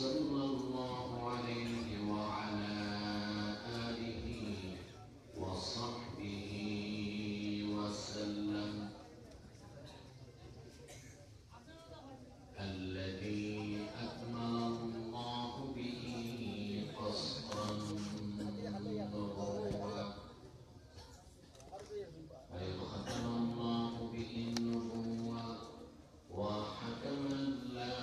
صلى الله عليه وعلى آله وصحبه وسلم الذي أكمل الله به قصرا النبوة أي ختم الله به النبوة وحكم لا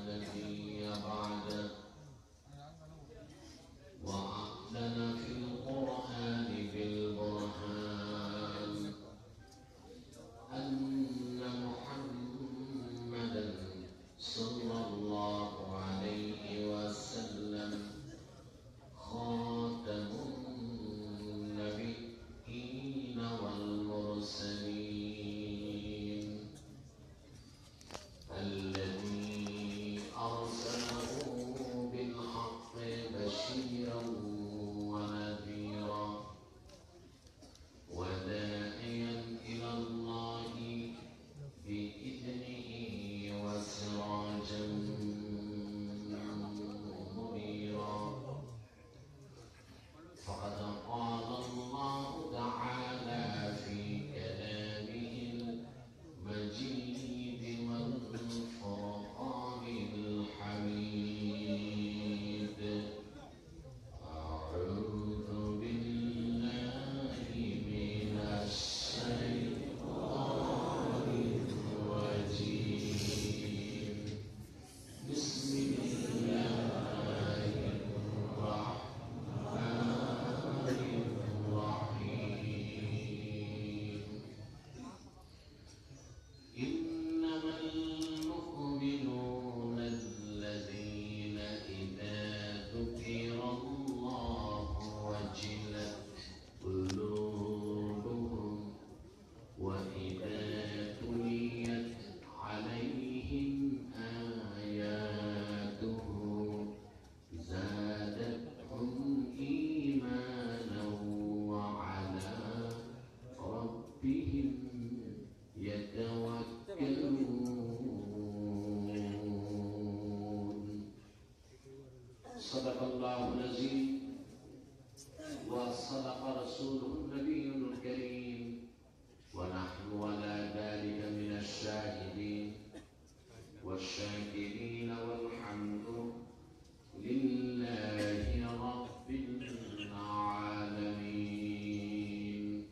نبي بعده وأعلن في القرآن بالبرهان أن محمدا صلى الله عليه وسلم خاتم النبيين والمرسلين الذي أرسله بالحق بشيرا ونذيرا وداعيا إلى الله بإذنه وسراجا منيرا فقد قال الله تعالى في كلامه المجيد والفرقان الحميد أعوذ بالله من الشيطان الرجيم بسم الله الرحمن الرحيم إنما المؤمنون الذين إذا ذكر الله وجلت قلوبهم وإذا تليت عليهم آياته زادتهم إيمانا وعلى ربهم يتوكلون. صدق الله العظيم وصدق رسوله النبي الكريم ونحن على ذلك من الشاهدين والشاكرين والحمد لله رب العالمين.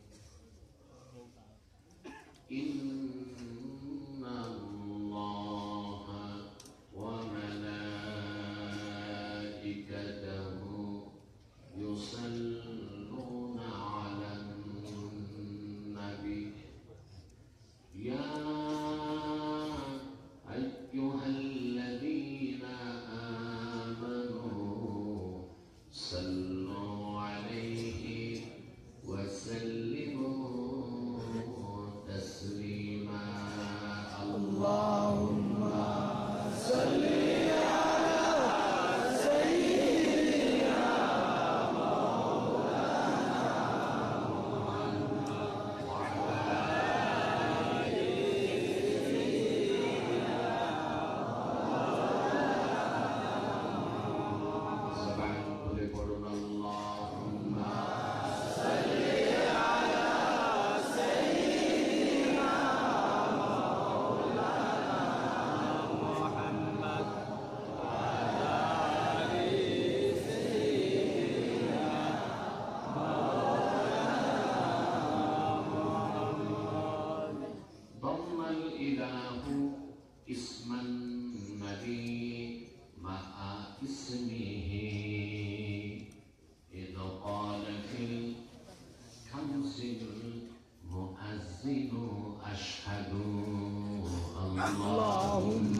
إن الله وملائكته يصلون على النبي يا أيها الذين آمنوا صلوا عليه وسلموا تسليما. اللهم صل على سيدنا مولانا محمد وعلى آل سيدنا مولانا. سبحان كل قرن اللهم صل على سيدنا اسم النبي مع اسمه إذ قال في الكنز المؤذن أشهد اللهم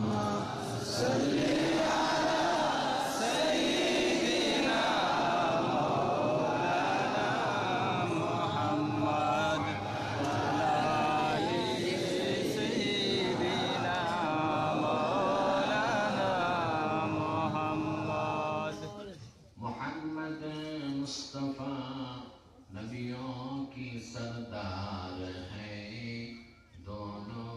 صل على سيدنا مولانا محمد मुस्तफा नबियों की सरदार है दोनों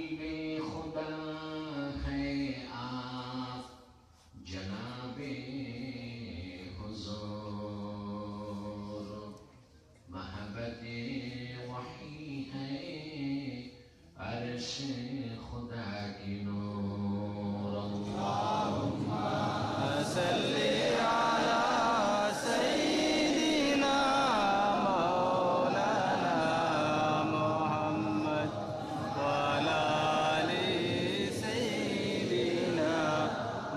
हबीबे खुदा है आप जनाबे हुजूर, महबते वही है अर्श खुदा की नूर। अल्लाहुम्मा सल्ली अला सय्यिदिना मौलाना मुहम्मद व अला आलि सय्यिदिना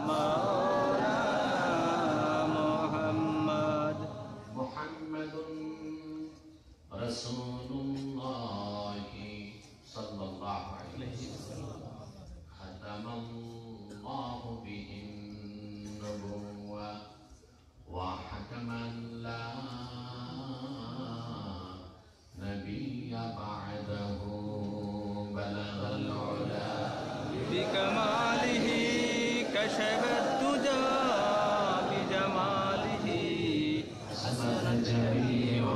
मौलाना मुहम्मद। मुहम्मदुन रसूलुल्लाहि सल्लल्लाहु अलैहि वसल्लम, खतमल्लाहु बिहिन नबुव्वा व हतमन ला नबिय्य बअदहु, बलगल उला बिकमालिही कशफत दुजा बिजमालिही हसनत जमीउ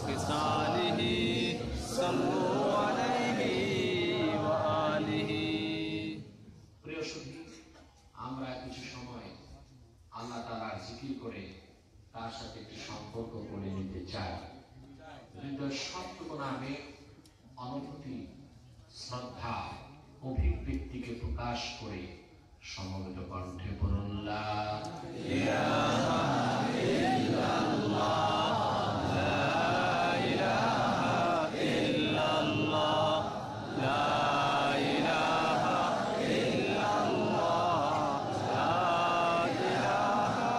खिसालिही सल्लु अलैहि व आलिही। প্রিয় সুধী, আমরা কিছু সময় আল্লাহ তাআলার জিকির করে তার সাথে একটি সম্পর্ক করে নিতে চাই। হৃদয়ের সবটুকু নামে অনুভূতি, শ্রদ্ধা, অভিব্যক্তিকে প্রকাশ করে সমবেত কণ্ঠে পড়ুন লা ইলাহা ইল্লাল্লাহ, লা ইলাহা ইল্লাল্লাহ, লা ইলাহা ইল্লাল্লাহ, লা ইলাহা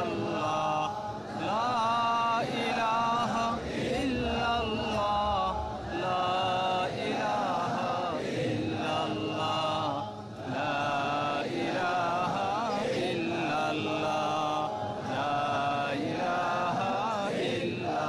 ইল্লাল্লাহ, লা ইলাহা ইল্লাল্লাহ, লা ইলাহা ইল্লাল্লাহ, লা ইলাহা ইল্লাল্লাহ, লা ইলাহা ইল্লাল্লাহ।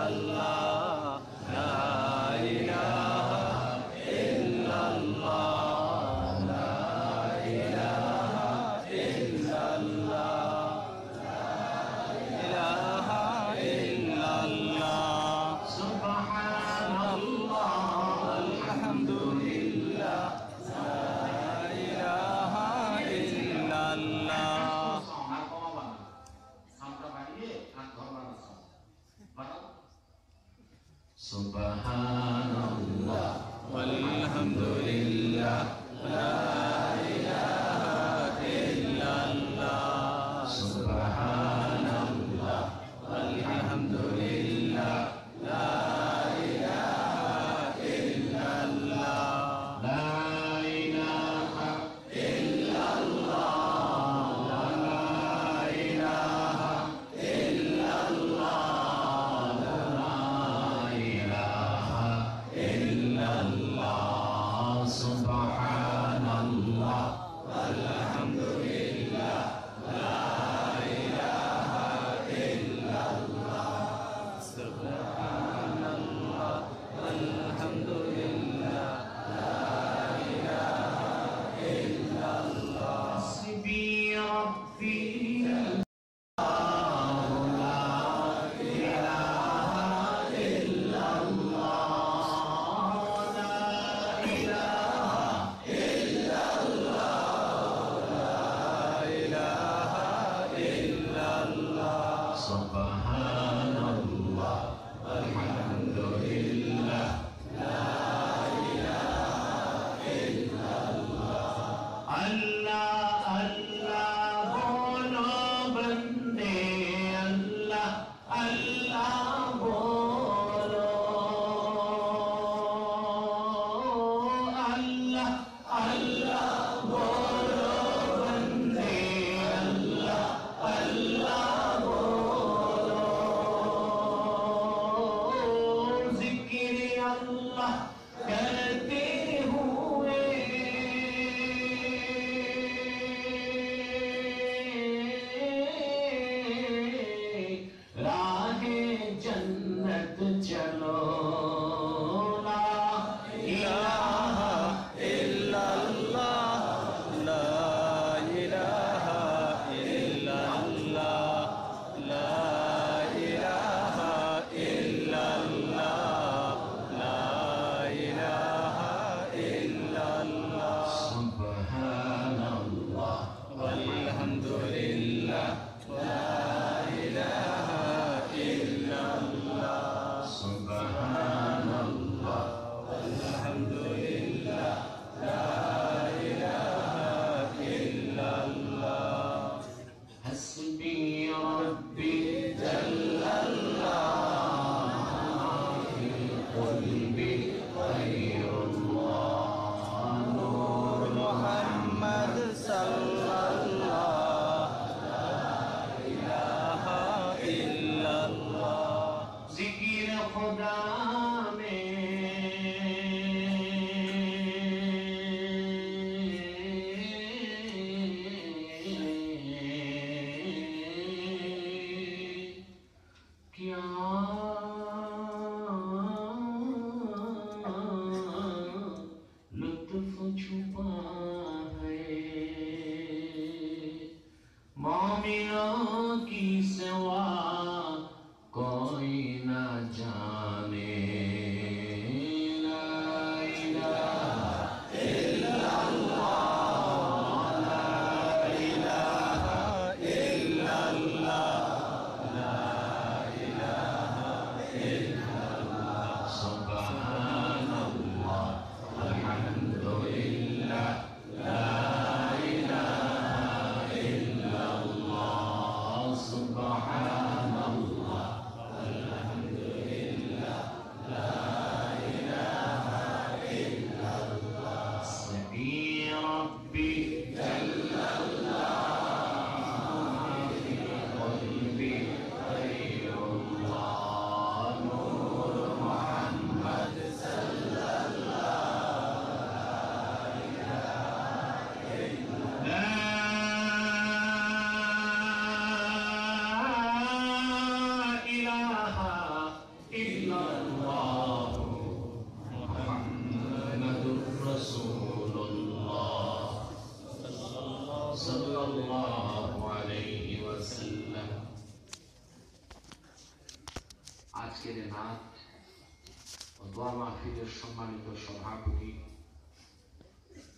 দোয়া মাহফিলের সম্মানিত সভাপতি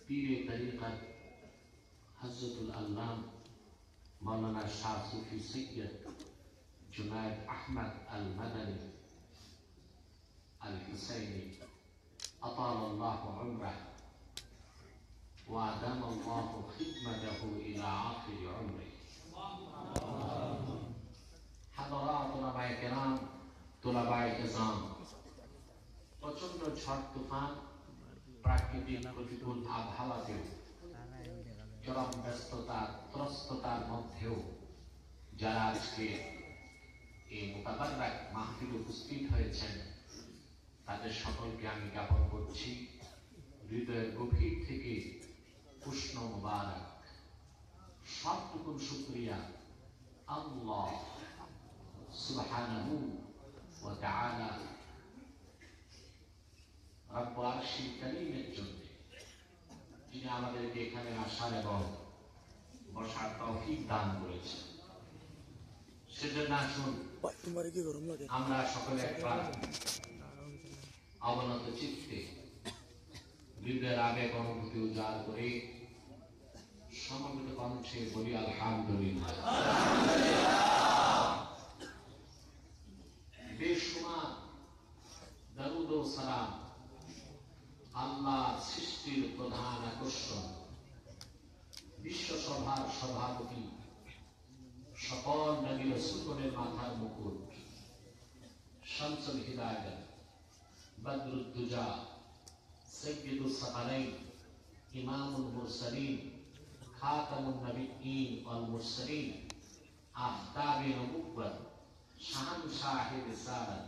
পীরে তরিকত হযরতুল আল্লাম মাওলানা শাহ সুফি সৈয়দ জুনায়েদ আহমদ আল মাদানী আল হুসাইনি আতালাল্লাহু উমরাহ ওয়া আদামাল্লাহু খিদমাতাহু ইলা আখির উমরিহি। হাদরাত উলামায়ে কেরাম, তুলাবায়ে ইজাম, প্রচন্ড ঝড় তুফান, প্রাকৃতিক প্রতিকূল আবহাওয়াতেও, চরম ব্যস্ততা ত্রস্ততার মধ্যেও যারা আজকে এই মুতাবাররাক মাহফিলে উপস্থিত হয়েছেন, তাদের সকলকে আমি জ্ঞাপন করছি হৃদয়ের গভীর থেকে উষ্ণ মুবারক। সবটুকুন শুকরিয়া আল্লাহ সুবহানাহু ওয়া তাআলা রব্বুল আরশিল কারীমের জন্য, যিনি আমাদেরকে এখানে আসার এবং বসার তৌফিক দান করেছেন। সেজন্য আসুন আমরা সকলে একবার অবনত চিত্তে হৃদয়ের আবেগ অনুভূতি উজাড় করে সমবেত কণ্ঠে বলি আলহামদুলিল্লাহ। বেশুমার দরুদ ও সালাম আল্লাহ সৃষ্টির প্রধান আকর্ষণ, বিশ্বসভার সভাপতি, সকল নবী রাসূলের মাথার মুকুট, শামসুল হিদায়াত, বদরুদ্দুজা, সাইয়্যিদুস সাকালাইন, ইমামুল মুরসালিন, খাতামুন নবিয়্যিন ওয়াল মুরসালিন, আফতাবে নবুওয়াত, শাহনশাহে রিসালাত,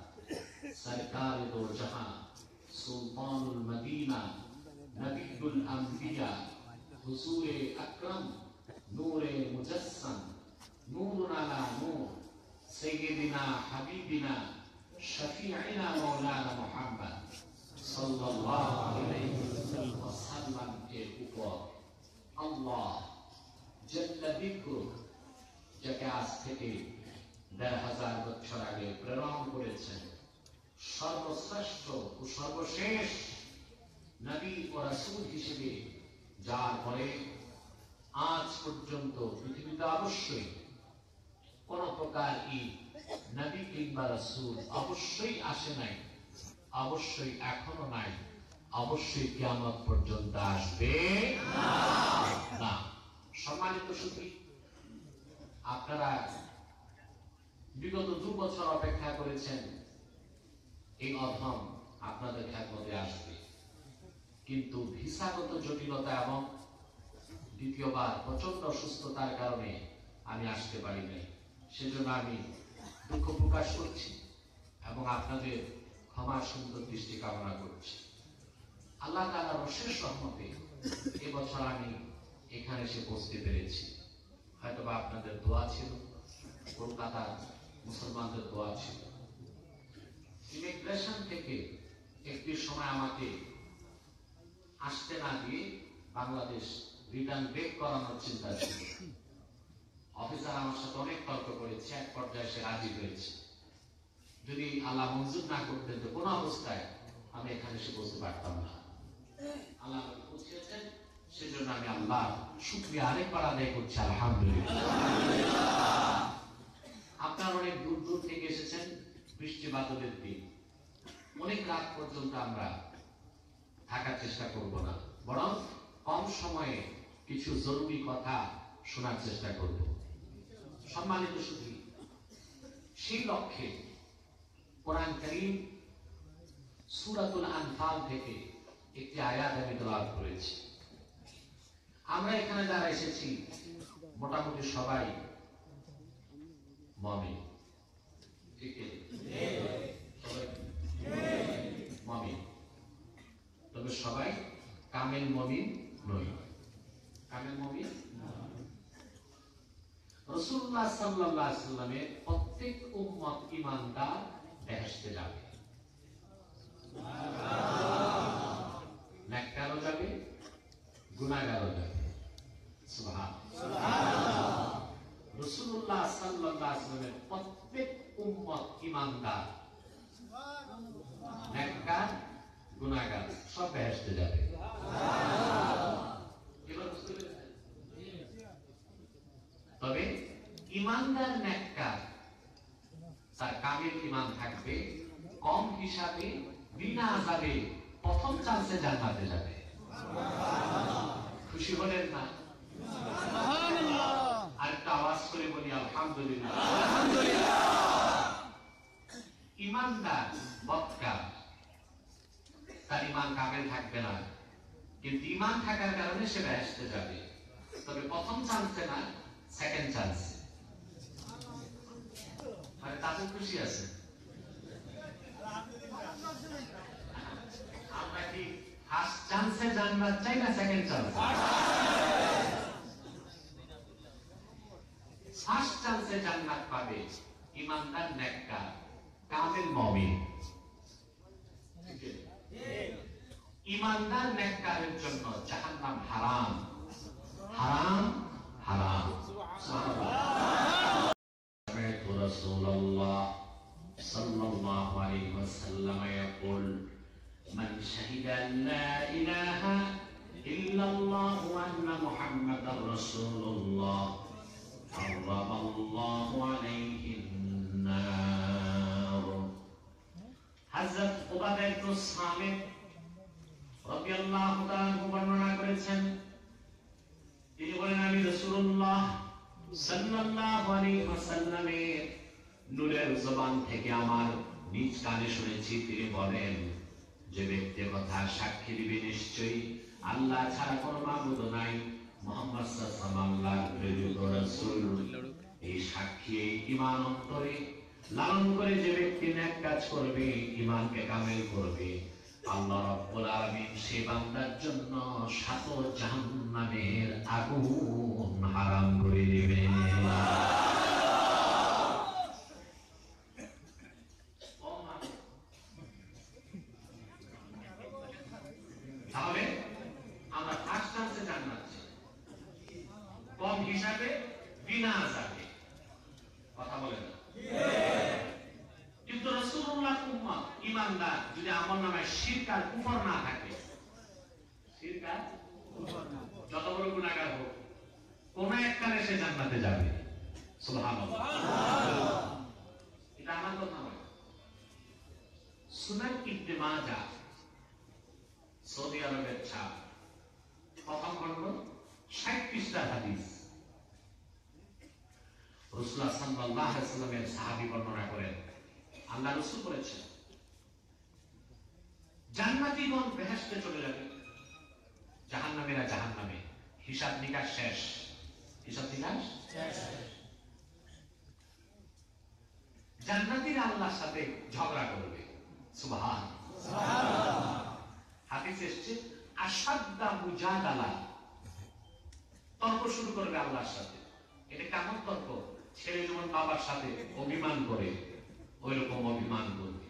সরকারে দো জাহান, সুলতানুল মদিনা, নবিয়ুল আম্বিয়া, হুজুরে আকরাম, নূরে মুজাসসাম, নূরুন আলা নূর, সাইয়্যিদিনা হাবিবিনা শফিঈনা মাওলানা মুহাম্মদ সাল্লাল্লাহু আলাইহি ওয়াসাল্লাম এর উপর আল্লাহ জাল্লা যিকরু, যাকে আজ থেকে ১,৫০০ বছর আগে প্রেরণ করেছেন, সর্বশ্রেষ্ঠ ও সর্বশেষ নবী ও রাসূল হিসেবে, যার পরে আজ পর্যন্ত পৃথিবীতে অবশ্যই কোন প্রকার নবী কিংবা রাসূল অবশ্যই আসে নাই, অবশ্যই এখনো নাই, অবশ্যই কিয়ামত পর্যন্ত আসবে না। সম্মানিত সুধী, আপনারা বিগত ২ বছর অপেক্ষা করেছেন এই অধম আপনাদের খেদমতে আসবে, কিন্তু ভিসাগত জটিলতা এবং দ্বিতীয়বার প্রচন্ড অসুস্থতার কারণে আমি আসতে পারি নাই। সেজন্য আমি দুঃখ প্রকাশ করছি এবং আপনাদের ক্ষমা সুন্দর দৃষ্টি কামনা করছি। আল্লাহ তাআলার অশেষ রহমতে এবছর আমি এখানে এসে পৌঁছতে পেরেছি। হয়তোবা আপনাদের দোয়া ছিল, কলকাতার মুসলমানদের দোয়া ছিল। ইমিগ্রেশন থেকে একটি সময় আমাকে আসতে না দিয়ে বাংলাদেশ রিটার্ন ব্যাক করানোর চিন্তা ছিল। অফিসার আমার সাথে অনেক তর্ক করেছে, এক পর্যায়ে সে রাজি হয়েছে। যদি আল্লাহ মঞ্জুর না করতেন তো কোন অবস্থায় আমি এখানে এসে বসতে পারতাম না। আল্লাহ আমাকে পৌঁছেছেন, সেজন্য আমি আল্লাহ শুকরিয়া আরেকবার আদায় করছি আলহামদুলিল্লাহ। আপনারা অনেক দূর দূর থেকে এসেছেন, বৃষ্টি বাদলের দিন, অনেক রাত পর্যন্ত আমরা থাকার চেষ্টা করব না, বরং কম সময়ে কিছু জরুরি কথা শোনার চেষ্টা করব। সম্মানিত সুধী, সেই লক্ষ্যে কোরআন কারীম সূরাতুল আনফাল থেকে একটি আয়াত আমি তেলাওয়াত করেছি। আমরা এখানে যারা এসেছি মোটামুটি সবাই মুমিন, ঠিক সবাই মুমিন, তবে সবাই কামেল মুমিন নই। কামেল মুমিন রাসূলুল্লাহ সাল্লাল্লাহু আলাইহি ওয়াসাল্লামের প্রত্যেক উম্মত ঈমানদার বেহেশতে যাবে, নেককারও যাবে, গুনাহগারও যাবে। সুবহানাল্লাহ। রাসূলুল্লাহ সাল্লাল্লাহু আলাইহি ওয়াসাল্লামের প্রত্যেক উম্মত ঈমানদার, নেককার গুনাহগার সব বেহেশতে যাবে। এবার বুঝতে পেরেছেন? তবে ইমানদার নেককার তার কামেল ইমান থাকবে, কম হিসাবে বিনা আযাবে প্রথম চান্সে জান্নাতে যাবে। খুশি হলেন না? আরেকটা আওয়াজ করে বলি আলহামদুলিল্লাহ। ইমানদার বদকার তার ইমান কামেল থাকবে না, কিন্তু ইমান থাকার কারণে সে বেহেশতে যাবে, তবে প্রথম চান্সে না, সেকেন্ড চান্সে। মানে তাতে খুশি আছে। আমরা কি ফার্স্ট চান্সে জান্নাত চাই না সেকেন্ড চান্সে? ফার্স্ট চান্সে জান্নাত পাবে ইমানদার নেককার কামেল মুমিন। ইমানদার নেককারের জন্য জাহান্নাম হারাম, হারাম, হারাম। রাসূলুল্লাহ সাল্লাল্লাহু আলাইহি ওয়াসাল্লাম يقول من شهد أن لا إله إلا الله وأن محمدا رسول الله حرم الله عليه النار। হযরত উবাদা ইবনে সামিত রাদিয়াল্লাহু তাআলা বর্ণনা করেছেন, তিনি বলেন আমি রাসূলুল্লাহ সাল্লাল্লাহু আলাইহি ওয়াসাল্লামের নূরের জবান থেকে আমার নিজ কানে শুনেছি, তিনি বলেন যে ব্যক্তি কথা সাক্ষী দিবে নিশ্চয়ই আল্লাহ ছাড়া কোনো মাবুদ নাই, মুহাম্মদ সাল্লাল্লাহু আলাইহি ওয়াসাল্লাম আল্লাহর প্রেরিত রাসূল। এই সাক্ষী এই ঈমান অন্তরে লালন করে যে ব্যক্তি নেক কাজ করবে, ঈমানকে কামেল করবে, আল্লাহ রাব্বুল আলামিন সে বান্দার জন্য 7 জাহান্নামের আগুন হারাম করে দিবেন। তাহলে আমরা ফার্স্ট চান্সে জান্নাত চাই, কম হিসাবে বিনা আযাবে। কথা বলেন না? কিন্তু রাসূলুল্লাহ উম্মত ঈমানদার যদি আমলনামায় শিরক আর কুফর না থাকে, শিরক আর কুফর না, যত বড় গুনাহগার হোক কোন একটারে সে জান্নাতে যাবে। সুবহানাল্লাহ। এটা আমার কথা নয়, সুনান ইবনে মাজাহ সৌদি আরবের ছাপ, প্রথম খণ্ড 60 পৃষ্ঠার হাদিস। রাসূলুল্লাহ সাল্লাল্লাহু আলাইহি ওয়াসাল্লামের সাহাবী বর্ণনা করেন, আল্লাহ রাসূল বলেছেন জান্নাতীগণ বেহেশতে চলে যাবে, জাহান্নামীরা জাহান্নামে। হিসাব নিকাশ শেষ, হিসাব নিকাশ শেষ। জান্নাতীরা আল্লাহর সাথে ঝগড়া করবে। সুবহানাল্লাহ। হাদিসে এসেছে আশাদ্দা মুজাদালা, তর্ক শুরু করবে আল্লাহর সাথে। এটা কেমন তর্ক? ছেলে যেমন বাবার সাথে অভিমান করে ওই রকম অভিমান করবে।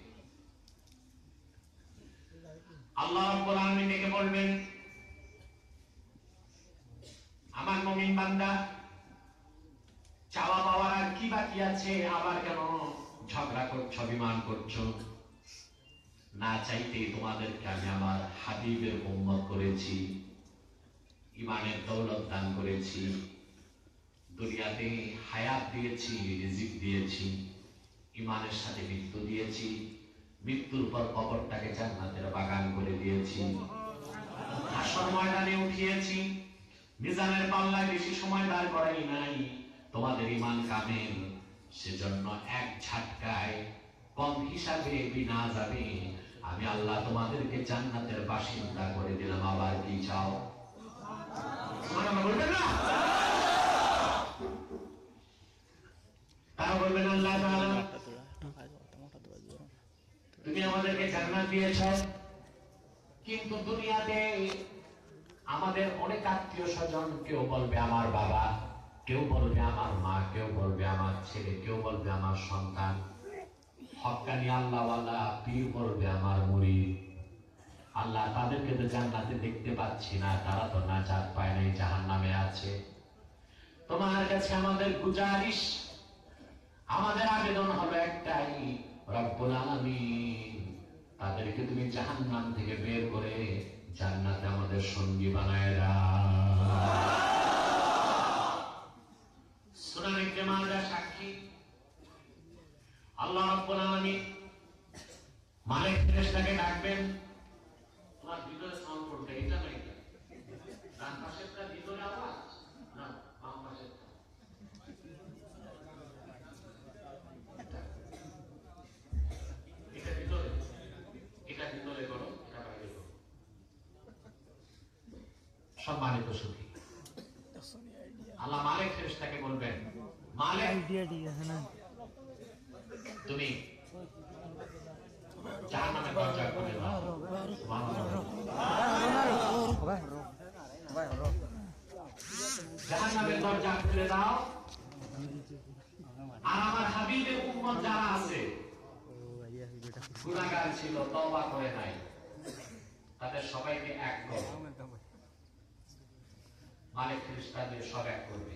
আল্লাহ রাব্বুল আলামিন ডেকে বলবেন, আমার মুমিন বান্দা, চাওয়া পাওয়ার আর কি বাকি আছে? আবার কেন ঝগড়া করছো, অভিমান করছো? না চাইতে তোমাদেরকে আমি আমার হাবিবের উম্মত করেছি, ঈমানের দৌলত দান করেছি, দুনিয়াতে হায়াত দিয়েছি, রিজিক দিয়েছি, ঈমানের সাথে মৃত্যু দিয়েছি, মৃত্যুর পর কবরটাকে জান্নাতের বাগান করে দিয়েছি, হাসর ময়দানে উঠিয়েছি, মিজানের পাল্লায় বেশি সময় দাঁড় করাই নাই। তোমাদের ঈমান কামেল, সেজন্য এক ঝাটকায় কম হিসাবে বিনা যাবে আমি আল্লাহ তোমাদেরকে জান্নাতের বাসিন্দা করে দিলাম। আবার কি চাও? সুবহানাল্লাহ বলবেন না? তারা বলবেন আল্লাহ তাআলা তুমি আমাদেরকে জান্নাত দিয়েছ, কিন্তু দুনিয়াতে আমাদের অনেক আত্মীয় স্বজন, কেউ বলবে আমার বাবা, কেউ বলবে আমার মা, কেউ বলবে আমার ছেলে, কেউ বলবে আমার সন্তান, হক্কানি আল্লাহওয়ালা পীর বলবে আমার মুরিদ। আল্লাহ তাদেরকে তো জান্নাতে দেখতে পাচ্ছি না, তারা তো নাজাত পায় নাই, জাহান্নামে আছে। তোমার কাছে আমাদের গুজারিশ, আমাদের আবেদন হলো একটাই, রব্বুল আলামিন তাদেরকে তুমি জাহান্নাম থেকে বের করে জান্নাতে আমাদের সঙ্গী বানায় দাও। সুনান ইবনে মাজাহ সাক্ষী, আল্লাহ রাব্বুল আলামিন মালিক ফেরেশতাকে ডাকবেন। তোমার ভিতরে সাউন্ড করবে, এটা না এটা ডান পাশেরটা ভিতরে আওয়াজ না বাম পাশেরটা? এটা ভিতরে, এটা ভিতরে করো, এটা বাইরে করো। সম্মানিত সুখী, আল্লাহ মালিক ফেরেশতাকে বলবেন, মালিক তুমি জাহান্নামের দরজা খুলে দাও। জাহান্নামের দরজা খুলে দাও, আর আমার হাবিবের উম্মত যারা আছে গুনাহগার ছিল, তওবা করে নাই, তাদের সবাইকে এক করো। মালিক ফেরেশতাদের সব এক করবে।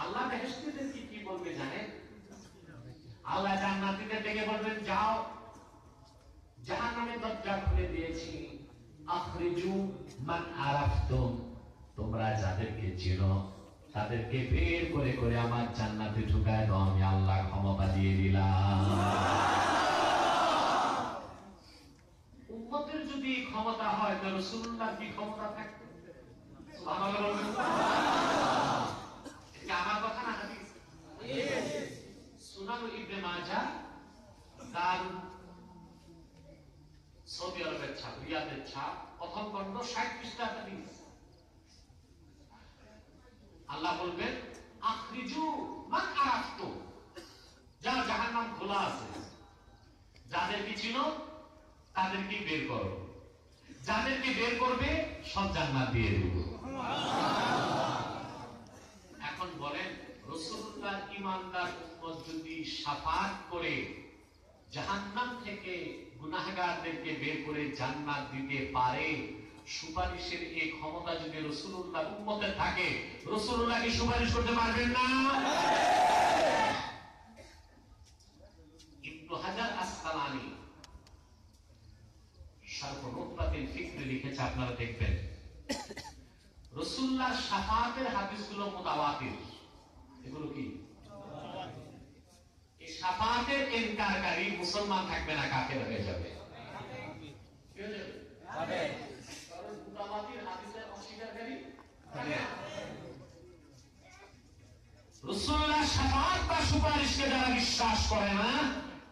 আল্লাহ বেহেশতীদেরকে কি বলবে জানেন? আল্লাহ জান্নাতীদের ডেকে বলবেন, যাও জাহান্নামের দরজা খুলে দিয়েছি, আখরিজু মান আরাফতুম, তোমরা যাদেরকে চিনো তাদেরকে বের করে করে আমার জান্নাতে ঢুকায় দাও, আমি আল্লাহ ক্ষমতা দিয়ে দিলাম। উম্মতের যদি ক্ষমতা হয় তো রাসূলুল্লাহর কি ক্ষমতা থাকবে? সুবহানাল্লাহ বলবেন। এটা আমার কথা না, হাদিস। সুনান ইবনে মাজাহ, তার সৌদি আরবের ছাপ, রিয়াদের ছাপ, প্রথম খণ্ড 60 পৃষ্ঠা হাদিস। আল্লাহ বলবেন, আখরিজু মান আরাফতুম, যারা জাহান্নাম খোলা আছে, যাদেরকে চিনো তাদেরকে বের করো, যাদেরকে বের করবে সব জান্নাত দিয়ে দেব। এখন বলেন, রাসূলুল্লাহর ঈমানদার উম্মত যদি শাফাআত করে জাহান্নাম থেকে গুনাহগারদেরকে বের করে জান্নাত দিতে পারে, সুপারিশের এই ক্ষমতা যদি রাসূলুল্লাহর উম্মতের থাকে, রাসূলুল্লাহ কি সুপারিশ করতে পারবেন না? ইবনে হাজার আসকালানী শারহ নুকতাতুল ফিকরে লিখেছে, আপনারা দেখবেন রাসূলুল্লাহর শাফাআতের হাদিসগুলো মুতাওয়াতির। এগুলো কি? এই শাফাআতের ইনকারকারী মুসলমান থাকবে না, কাফের হয়ে যাবে। কি হয়ে যাবে? কাফের। কারণ মুতাওয়াতির হাদিসের অস্বীকারকারী হবে। রাসূলুল্লাহর শাফাআত বা সুপারিশকে যারা বিশ্বাস করে না,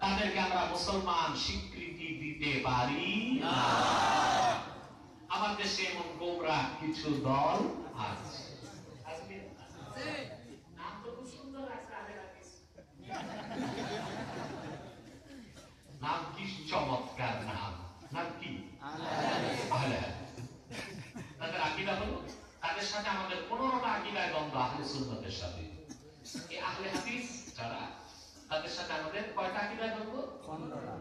তাদেরকে আমরা মুসলমান স্বীকৃতি দিতে পারি না। আমার দেশে এমন গোমরাহ কিছু দল আছে। নাম তো খুব সুন্দর আছে, নাম কি চমৎকার নাম! নাম কি? আহলে হাদিস। তাদের আকীদা হলো, তাদের সাথে আমাদের 15টা আকীদায় দ্বন্দ্ব আহলে সুন্নাতের সাথে। এই আহলে হাদিস যারা, তাদের সাথে আমাদের কয়টা আকীদায় দ্বন্দ্ব? 15টা।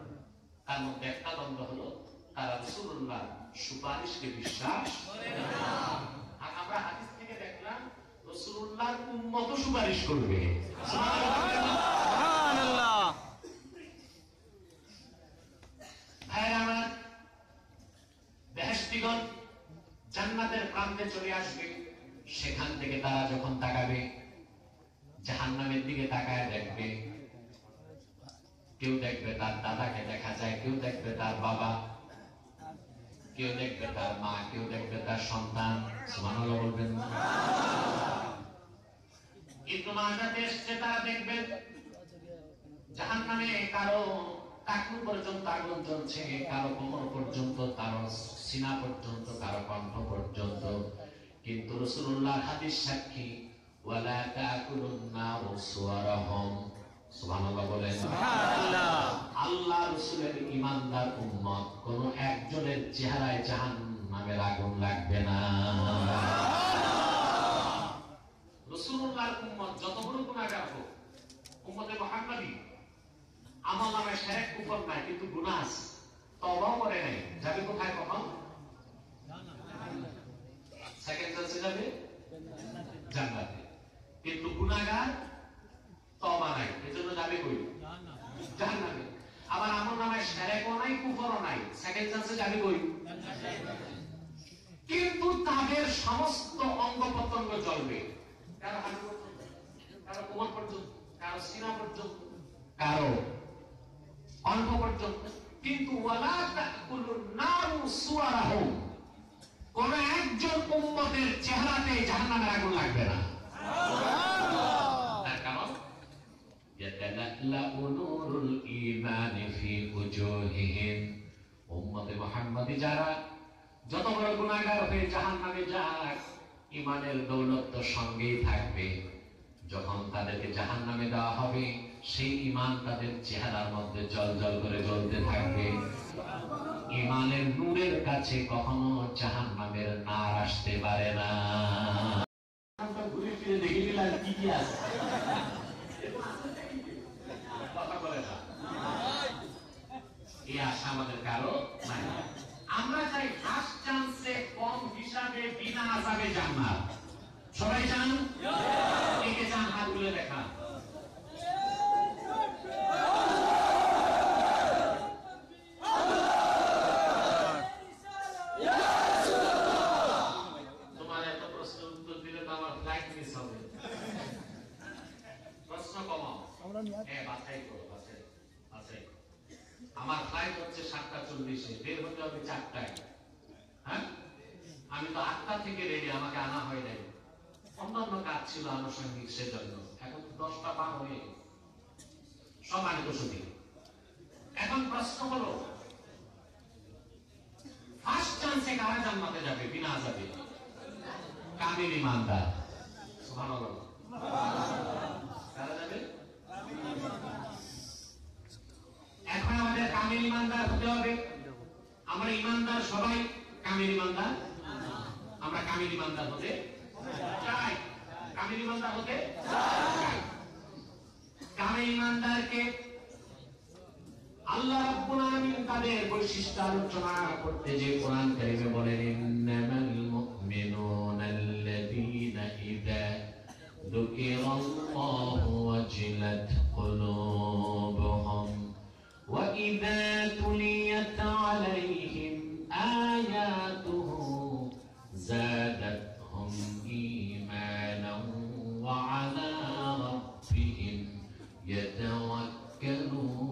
তার মধ্যে একটা দ্বন্দ্ব হলো তারা রাসূলুল্লাহর সুপারিশকে বিশ্বাস করে না। আর আমরা হাদিস থেকে দেখলাম রাসূলুল্লাহর উম্মত সুপারিশ করবে। সুবহানাল্লাহ। ভাইরা আমার, বেহেশতীগণ জান্নাতের প্রান্তে চলে আসবে, সেখান থেকে তারা যখন তাকাবে জাহান্নামের দিকে তাকায় দেখবে, কেউ দেখবে তার দাদাকে দেখা যায়, কেউ দেখবে তার বাবা, কেউ দেখবে তার মা, কেউ দেখবে তার সন্তান। সুবহানাল্লাহ বলবেন। কিন্তু মাঝাতে এসছে, তারা দেখবে জাহান্নামে কারো টাকনু পর্যন্ত আগুন জ্বলছে, কারো কোমর পর্যন্ত, কারো সিনা পর্যন্ত, কারো কণ্ঠ পর্যন্ত। কিন্তু রাসূলুল্লাহর হাদিস সাক্ষী, ওয়ালা তাকুলুন নারু সুওয়ারাহুম। সুবহানাল্লাহ বলেন। সুবহানাল্লাহ। আল্লাহ রাসূলের ঈমানদার উম্মত কোন একজনের চেহারায় জাহান্নামের আগুন লাগবে না। রাসূলুল্লাহর উম্মত যত বড় গুনাহগার হোক, উম্মতে মুহাম্মাদী, আমলনামায় শিরক কুফর নাই, কিন্তু গুনাহ আছে, তওবাও করে নাই, যাবে কোথায়? কখন? সেকেন্ড চান্সে যাবে জান্নাতে। কিন্তু গুনাহগার তওবা নাই, এজন্য যাবে কই? জাহান্নামে। আবার আমলনামায় শিরক শরীরের সমস্ত অঙ্গ প্রত্যঙ্গ জ্বলবে, কারো হাঁটু পর্যন্ত, কারো কোমর পর্যন্ত, কারো সিনা পর্যন্ত, কারো কণ্ঠ পর্যন্ত। কিন্তু ওয়ালা তাকুলুন নারু সুওয়ারাহুম, কোন একজন উম্মতের চেহারাতে জাহান্নামের আগুন লাগবে না। তার কারণ ইয়াতালাল্লাউ নূরুল ঈমানি ফি উজুহিহিম, উম্মতে মুহাম্মাদি যারা যত বড় গুনাহগার হয়ে জাহান্নামে যাক, ঈমানের দৌলত তো সঙ্গেই থাকবে। যখন তাদেরকে জাহান্নামে দেওয়া হবে, সেই ঈমান তাদের চেহারার মধ্যে জ্বলজ্বল করে জ্বলতে থাকবে। ঈমানের নূরের কাছে কখনো জাহান্নামের নার আসতে পারে না। ঘুরে ফিরে দেখে দিলাম কি কি আছে, কথা বলে না, এই আশা আমাদের কারো নাই। আমরা চাই ফার্স্ট চান্সে কম হিসাবে বিনা আযাবে জান্নাত। সবাই চান? কে কে চান? হাত তুলে দেখান। তোমার এত প্রশ্নের উত্তর দিলে তো আমার ফ্লাইট মিস হবে। প্রশ্ন কমাও, হ্যাঁ বাছাই করো, বাছাই। আমার ফ্লাইট হচ্ছে 7:40, বের হতে হবে 4টায়। হ্যাঁ, আমি তো 8টা থেকে রেডি, আমাকে আনা হয় নাই, অন্যান্য কাজ ছিল আনুষঙ্গিক, সেজন্য। এখন 10টা পার হয়ে সব আনিত ছুটি। এখন প্রশ্ন হলো, ফার্স্ট চান্সে কারা জান্নাতে যাবে বিনা আযাবে? কামিল ঈমানদার। সুবহানাল্লাহ। কারা যাবে? এখন আমাদের কামিল ঈমানদার হতে হবে। আমরা ঈমানদার সবাই কামিল ঈমানদার? আমরা কামিল ঈমানদার হতে চাই। কামিল ঈমানদার হতে চাই। কামিল ঈমানদারকে আল্লাহ রাব্বুল আলামিন তাদের বৈশিষ্ট্য আলোচনা করতে যে কোরআন কারীমে বলেন, ইন্নামাল মুমিনুনা আল্লাযীনা ইযা যুকিরাল্লাহু ওয়াজিলাত কুলুবুহুম ওয়া ইযা তুলিয়াত আলাইহিম আয়াতুহু যাদাতহুম ঈমানান ওয়া আলা রাব্বিহিম ইয়াতাওয়াক্কালুন।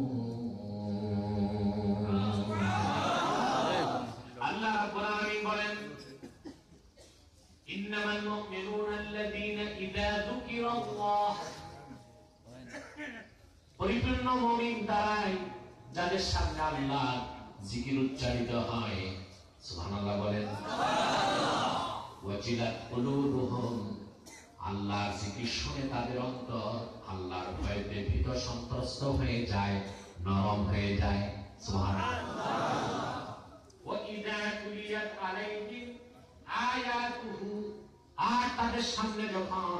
আল্লাহ রাব্বুল আলামিন বলেন, ইন্নামাল মুমিনুনা আল্লাযীনা ইযা যুকিরাল্লাহ, পরিপূর্ণ মুমিন তারাই যাদের সামনে আল্লাহর জিকির উচ্চারিত হয়। সুবহানাল্লাহ বলেন। ওয়াজিলাত কুলুবুহুম, আল্লাহর জিকির শুনে তাদের অন্তর আল্লাহর ভয়তে ভীত সন্ত্রস্ত হয়ে যায়, নরম হয়ে যায়। সুবহানাল্লাহ। ওয়া ইযা তুলিয়াত আলাইহিম আয়াতুহু, আর তাদের সামনে যখন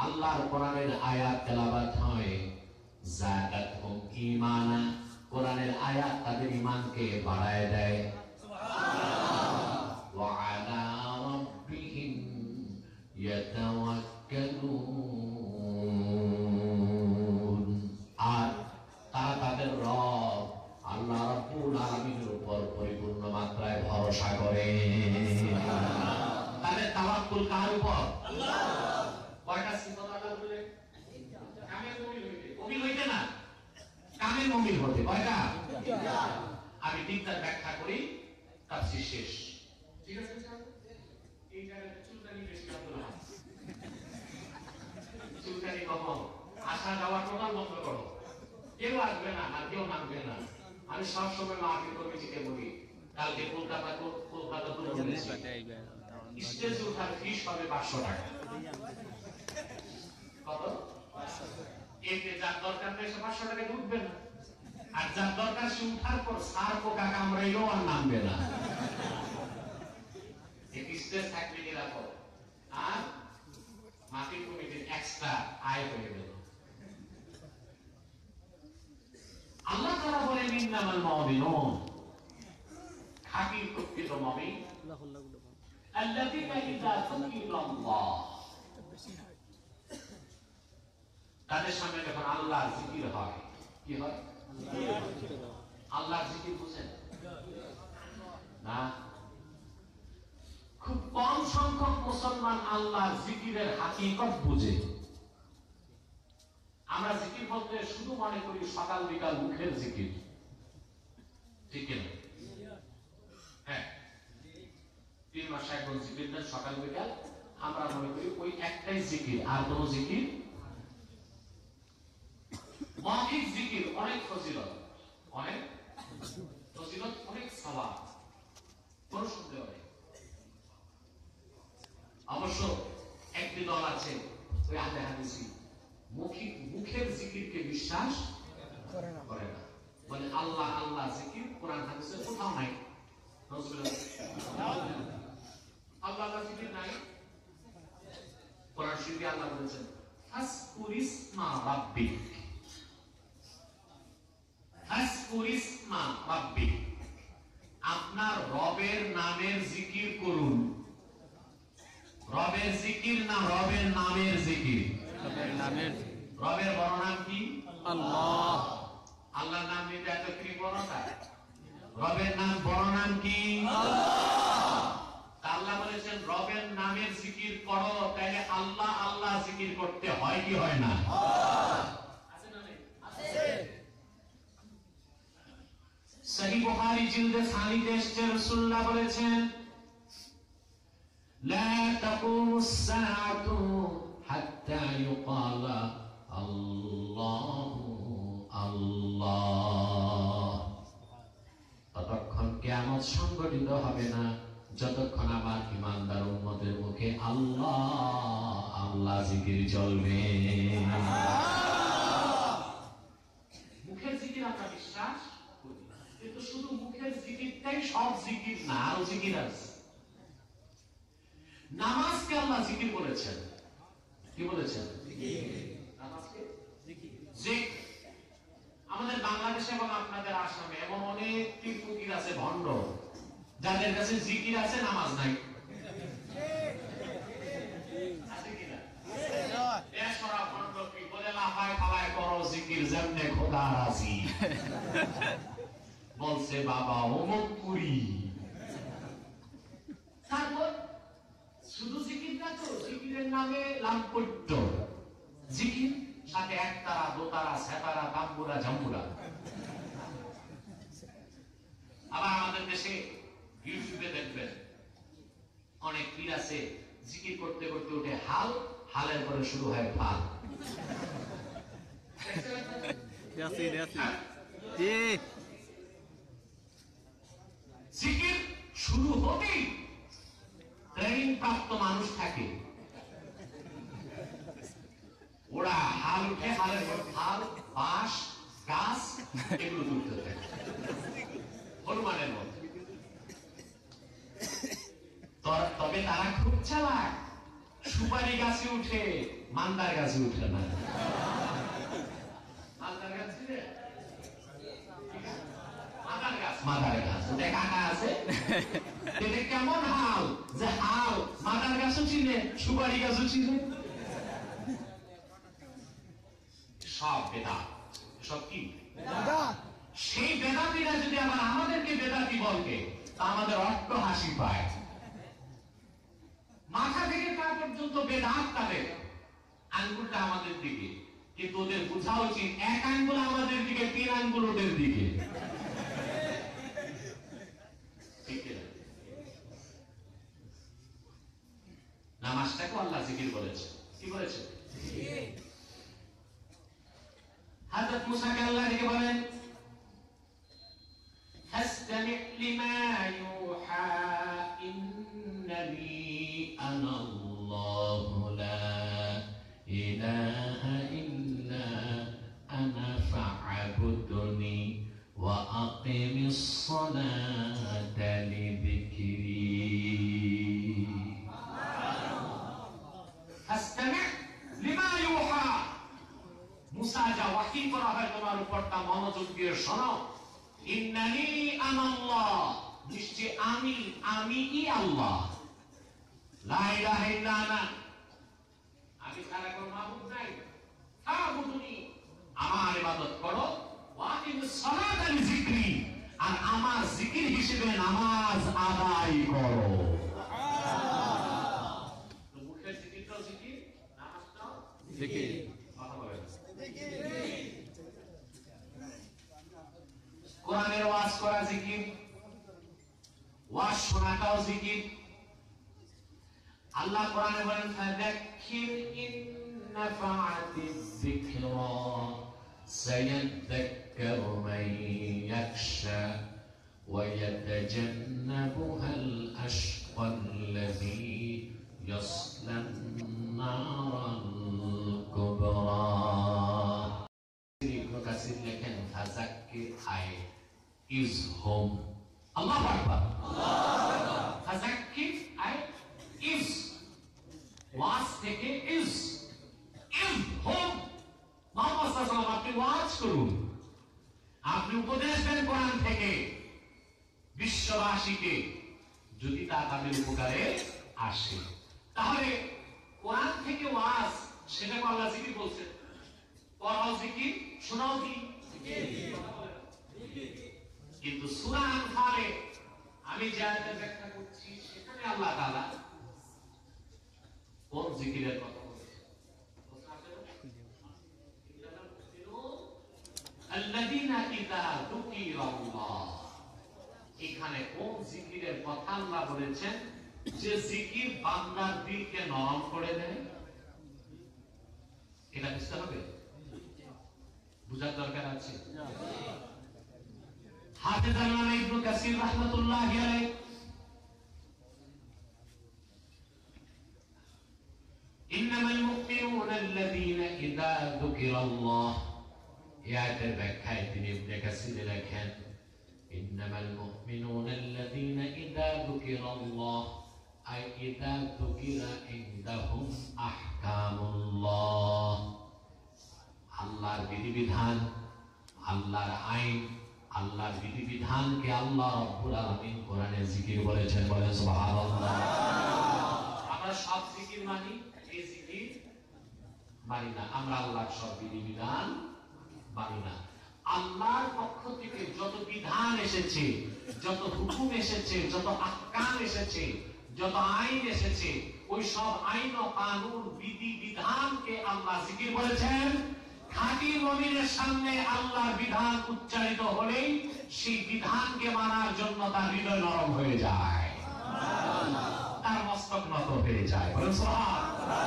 আল্লাহর কোরআনের আয়াত তেলাওয়াত হয়, যাদাতহুম ঈমানা, কোরআনের আয়াত তাদের ঈমানকে বাড়ায় দেয়। সুবহানাল্লাহ। ওয়া আলা রাব্বিহিম ইয়াতাওয়াক্কালুন, আর তারা তাদের রব আল্লাহ রাব্বুল আলামিনের উপর পরিপূর্ণ মাত্রায় ভরসা করে। তাদের তাওয়াক্কুল কার উপর? আল্লাহ। কয়টা সিফাত আল্লাহ বললেন? কামেল মুমিন হইতে, মুমিন হইতে না, কামেল মুমিন হতে কয়টা? আমি তিনটার ব্যাখ্যা করি, তাফসীর শেষ। ঠিক আছে স্যার? এই জায়গায় চুলকানি বেশি আব্দুল হাস, চুলকানি কমাও, আসা যাওয়া টোটাল বন্ধ করো, কেউ আসবে না আর কেউ নামবে না। আমি সবসময় মাহফিল কমিটিকে বলি, কালকে কলকাতা স্টেজে ওঠার ফিস হবে 500 টাকা। কত? এতে যার দরকার নেই সে 500 টাকা উঠবে না, আর যার দরকার সে উঠার পর সার পোকা কামড়াইলেও আর নামবে না। স্টেজ থাকবে নিরাপদ, আর মাহফিল কমিটির এক্সট্রা আয় হয়ে গেল। আল্লাহ তাআলা বলেন, ইন্নামাল মুমিনুন, খাঁটি প্রকৃত মুমিন আল্লাযীনা ইযা যুকিরাল্লাহ, তাদের সামনে যখন আল্লাহর জিকির হয়, কি হয়? আল্লাহর জিকির বুঝেন না? খুব কম সংখ্যক মুসলমান আল্লাহর জিকিরের হাকিকত বুঝে। আমরা জিকির বলতে শুধু মনে করি সকাল বিকাল মুখের জিকির, ঠিক না? হ্যাঁ, 3 মাসে একবার জিকির দেন সকাল বিকাল, আমরা মনে করি ওই একটাই জিকির, আর কোন জিকির। মৌখিক জিকির অনেক ফজিলত, অনেক ফজিলত, অনেক সওয়াব, কোন সন্দেহ নেই। অবশ্য একটি দল আছে ওই আহলে হাদিসি, মুখের জিকিরকে বিশ্বাস করে না, বলে আল্লাহ আল্লাহ জিকির কোরআন হাদিসে কোথাও নাই। আল্লাহ আল্লাহ জিকির নাই। কোরআন শরীফে আল্লাহ বলেছেন ফাসকুরিসমা রাব্বিক, ফাসকুরিসমা রাব্বিক, আপনার রবের নামের জিকির করুন। রবের জিকির না রবের নামের জিকির? রবের বড় নাম কি? আল্লাহ। আল্লাহর নাম নিতে এত কৃপণতা? রবের নাম বড় নাম কি? আল্লাহ। আল্লাহ বলেছেন রবের নামের জিকির করো, তাইলে আল্লাহ আল্লাহ জিকির করতে হয় কি হয় না? আছে না নেই? আছে। সহিহ বুখারী জিলদে সানিতে এসেছে, রাসূলুল্লাহ বলেছেন লা তাকুমুস সাআতু হাত্তা ইউকালা আল্লাহু আল্লাহ। ততক্ষণ কিয়ামত সংঘটিত হবে না যতক্ষণ আমার ঈমানদার উম্মতের মুখে আল্লাহ আল্লাহ জিকির চলবে। মুখের জিকির আমরা বিশ্বাস করি, কিন্তু শুধু মুখের জিকিরটাই সব জিকির না, আরো জিকির আছে। নামাজকে আল্লাহ জিকির বলেছেন, কি বলেছেন? নামাজকে জিকির। আমাদের বাংলাদেশে এবং আপনাদের আসামে এমন অনেক পীর ফকির আছে ভণ্ড, যাদের কাছে জিকির আছে নামাজ নাই। আছে কিনা? এসরা ভণ্ড কি বলে লাফায় ফালায় করো জিকির যেমনে খোদা রাজি, বলছে বাবা অমুক পুরি। তারপর শুধু জিকির না তো, জিকিরের নামে লাম্পট্য জিকির, সাথে একতারা দোতারা সেতারা তাম্বুরা জাম্বুরা। আবার আমাদের দেশে ইউটিউবে দেখবেন অনেক পীর আছে জিকির করতে করতে উঠে হাল, হালের পরে শুরু হয় ফাল। জিকির শুরু হতেই ট্রেনিং প্রাপ্ত মানুষ থাকে, ওরা হাল উঠে হালের পর ফাল, বাঁশ, গাছ এগুলো তুলতে থাকে হনুমানের মতো। তবে তারা খুব চালাক, সুপারি গাছে উঠে মান্দার গাছে উঠে না। মান্দার গাছ মাদার গাছ কাকা আছে, কেমন হাল যে হাল মাদার গাছও চিনে সুপারি গাছও চিনে। সব বেদাত, সব কি? সেই বেদাতিরা যদি আবার আমাদেরকে বেদাতি বলবে তা আমাদের অট্ট হাসি পায়। মাথা থেকে পা পর্যন্ত বেদাত তাদের, আঙ্গুলটা আমাদের দিকে, কিন্তু ওদের বোঝা উচিত এক আঙ্গুল আমাদের দিকে, 3 আঙ্গুল ওদের দিকে। নামাজটাকে আল্লাহ জিকির বলেছে, কি বলেছে? হযরত মুসাকে আল্লাহ ডেকে বলেন ফাসতামি লিমা ইউহা ইন্নানি আনাল্লাহু লা ইলাহা ইল্লা আনা ফা'বুদনি ওয়া আকিমিস সালাতা লিযিকরি। ফাসতামি লিমা ইউহা, মুসা যা ওয়াহী করা হয় তোমার উপর তা মনোযোগ দিয়ে শোনো। ইন্নানি আনাল্লাহ, নিশ্চয় আমিই আল্লাহ। লা ইলাহা ইল্লা আনা, আমি ছাড়া কোনো মাবুদ নাই। ফা'বুদনি, আমার ইবাদত করো। ওয়া আকিমিস সালাতা লিযিকরি, আর আমার জিকির হিসেবে নামাজ আদায় করো। জিকির। কথা বলেন। কোরআনের ওয়াজ করা জিকির, ওয়াজ শোনাটাও জিকির। আল্লাহ কোরআনে বলেন ফাযাক্কির ইন নাফাআতিয যিকরা সায়াযাক্কারু মান ইয়াখশা ওয়া ইয়াতাজান্নাবুহাল আশকাল্লাযী ইয়াসলান নারাল কুবরা। ইবনে কাসির লেখেন ফাযাক্কির আই ইজ হোম। আল্লাহু আকবার, আল্লাহু আকবার। ফাযাক্কির আই ইজ, ওয়াজ থেকে ইজ হোম। মুহাম্মদ সাল্লাল্লাহু আলাইহি ওয়াসাল্লাম আপনি ওয়াজ করুন, আপনি উপদেশ দেন কোরআন থেকে বিশ্ববাসীকে, যদি তা তাদের উপকারে আসে। তাহলে কোরআন থেকে ওয়াজ, সেটাকে আল্লাহ জিকির বলছেন। পড়াও জিকির, শোনাও জিকির। কিন্তু সূরা আনফালে আমি যে আয়াতের ব্যাখ্যা করছি, সেখানে আল্লাহ তাআলা কোন জিকিরের কথা বলেছেন? আল্লাযীনা ইযা যুকিরাল্লাহ, এখানে কোন জিকিরের কথা আল্লাহ বলেছেন? যে জিকির বান্দার দিলকে নরম করে দেয়। এটা বুঝতে হবে, বুঝার দরকার আছে। হাফেজ আল্লামা ইবনে কাসির রাহমাতুল্লাহি আলাইহি ইন্নামাল মুমিনুনা আল্লাযীনা ইযা যুকিরাল্লাহ, এই আয়াতের ব্যাখ্যায় তিনি ইবনে কাসির লেখেন ইন্নামাল মুমিনুনা আল্লাযীনা ইযা যুকিরাল্লাহ আই ইযা যুকিরা ইনদাহুম আহকামুল্লাহ। আল্লাহর বিধিবিধান, আল্লাহর আইন, আল্লাহর বিধিবিধানকে আল্লাহ রাব্বুল আলামিন কোরআনে জিকির বলেছেন। বলেন সুবহানাল্লাহ। আমরা সব জিকির মানি, এই জিকির মানি না। আমরা আল্লাহর সব বিধিবিধান মানি না। আল্লাহর পক্ষ থেকে যত বিধান এসেছে, যত হুকুম এসেছে, যত আহকাম এসেছে, যত আইন এসেছে, ওই সব আইন ও কানুন, বিধি বিধানকে আল্লাহ জিকির বলেছেন। খাঁটি মুমিনের সামনে আল্লাহর বিধান উচ্চারিত হলেই সেই বিধানকে মানার জন্য তার হৃদয় নরম হয়ে যায়, তার মস্তক নত হয়ে যায়। বলেন সুবহানাল্লাহ।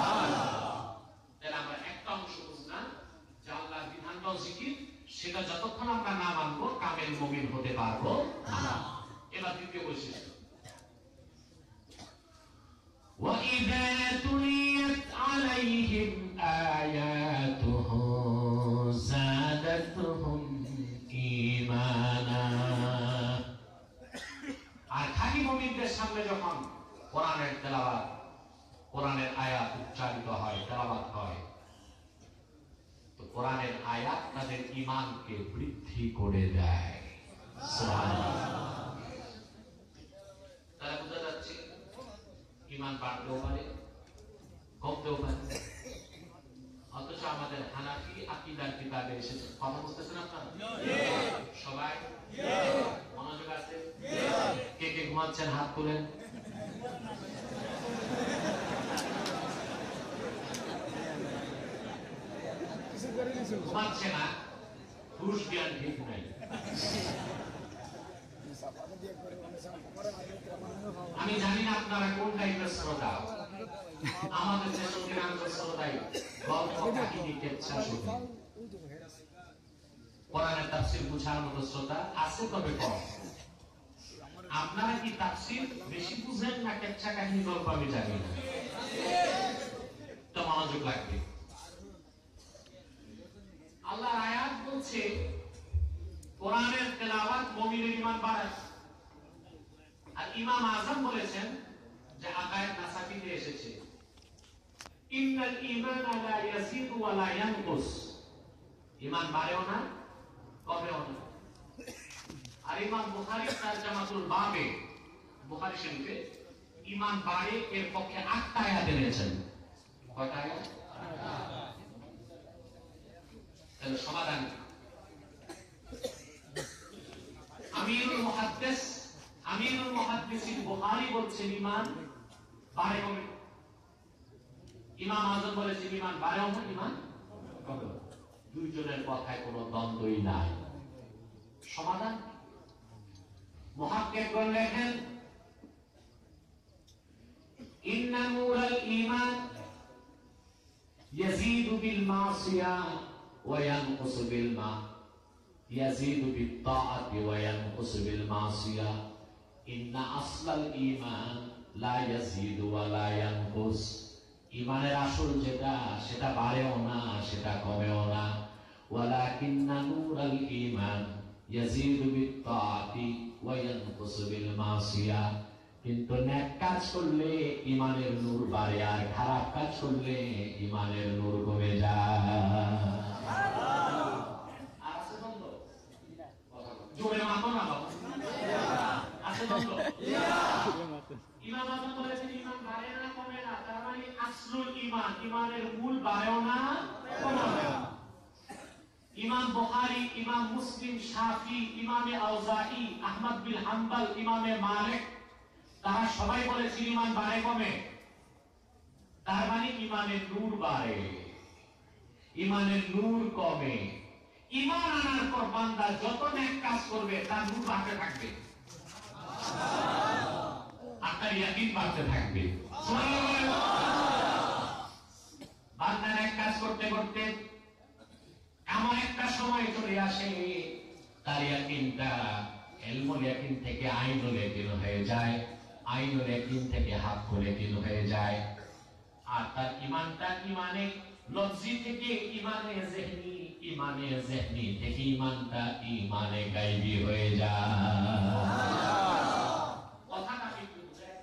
তাহলে আমরা একটা অংশ বুঝলাম যে আল্লাহর বিধানটাও জিকির, সেটা যতক্ষণ আমরা না মানবো কামেল মুমিন হতে পারবো না। এবার দ্বিতীয় বৈশিষ্ট্য, وَإِذَا تُلِيَتْ عَلَيْهِمْ آيَاتُهُ زَادَتْهُمْ إِيمَانًا। আর খাঁটি মুমিনদের সামনে যখন কোরআনের তেলাওয়াত, কোরআনের আয়াত উচ্চারিত হয়, তেলাওয়াত হয়, তো কোরআনের আয়াত তাদের ঈমানকে বৃদ্ধি করে দেয়। সুবহানাল্লাহ। তারা বোঝা যাচ্ছে ঈমান বাড়তেও পারে, কমতেও পারে। অথচ আমাদের হানাফি আকীদার কিতাবে এসেছে, কথা বুঝতেছেন আপনারা? সবাই মনোযোগ আছে? কে কে ঘুমাচ্ছেন হাত তুলেন। ঘুমাচ্ছে না, হুঁশ জ্ঞান ঠিক নাই। আমি জানি না আপনারা কোন টাইপের শ্রোতা। আমাদের দেশের অধিকাংশ শ্রোতাই গল্প, কাহিনী, কেচ্ছা শুনে। কোরআনের তাফসীর বুঝার মতো শ্রোতা আছে, তবে কম। আপনারা কি তাফসীর বেশি বুঝেন না কেচ্ছা, কাহিনী, গল্প? আমি জানি না, তো মনোযোগ লাগবে। আল্লাহর আয়াত বলছে কোরআনের তেলাওয়াত মুমিনের ঈমান বাড়ায়। আর ইমাম আযম বলেছেন যে আকায়েদ নাসাফিতে এসেছে ইন্নাল ঈমানা লা ইয়াজিদু ওয়া লা ইয়ানকুস, ঈমান বাড়েও না, কমেও না। আর ইমাম বুখারী তারজামাতুল বাবে, বুখারী শরীফে ঈমান বাড়ে এর পক্ষে 8টা আয়াত এনেছেন। কয়টা আয়াত? 8টা। তাহলে সমাধান আমিরুল মুহাদ্দিসিন বুখারী বলছেন ঈমান বাড়ে কমে। ইমাম আজম বলেছেন ইমান বাড়েও না, ইমান কমেও না। দুইজনের কথায় কোনো দ্বন্দ্বই নাই। সমাধান মুহাক্কিকগণ লেখেন ইন্না নূরাল ঈমান ইয়াজিদু বিল মাসিয়া ওয়া ইয়ানকুসু বিল মা ইয়াজিদু বিত তাআতি ওয়া ইয়ানকুসু বিল মাসিয়া ইন্না আসলাল ঈমান লা ইয়াজিদু ওয়া লা ইয়ানকুস। ঈমানের আসল যেটা সেটা বাড়েও না সেটা কমেও না। ওয়ালাকিন্না নূরাল ঈমান ইয়াজিদু বিত তাআতি ওয়া ইয়ানকুসু বিল মাসিয়া। কিন্তু নেক কাজ করলে ঈমানের নূর বাড়ে, আর খারাপ কাজ করলে ঈমানের নূর কমে যায়। আছে বন্ধু? জোরে মাপো না বাবা। আছে বন্ধু? ইমাম আজম বলেছেন ঈমান বাড়ে না কমে না, তার মানে আসলুল ঈমান, ঈমানের মূল বাড়েও না কমেও না। ইমাম বুখারী, ইমাম মুসলিম, শাফি, ইমামে আউজাঈ, আহমদ বিন হাম্বল, ইমামে মালিক, তারা সবাই বলেছেন ঈমান বাড়ে কমে। তার মানে ঈমানের নূর বাড়ে, ঈমানের নূর কমে। ঈমান আনার পর বান্দা যত নেক কাজ করবে তার নূর বাড়তে থাকবে, আপনার ইয়াকিন বাড়তে থাকবে। বান্দা নেক কাজ করতে করতে এমন একটা সময় চলে আসে তার ইয়াকিনটা ইলমুল ইয়াকিন থেকে আইনুল ইয়াকিন হয়ে যায়, আইনুল ইয়াকিন থেকে হাক্কুল ইয়াকিন হয়ে যায়। আর তার ঈমানটা ঈমানে লফজি থেকে ঈমানে যিহনি, ঈমানে যিহনি থেকে ঈমানটা ঈমানে গায়বী হয়ে যায়। কথাটা কি বুঝেন?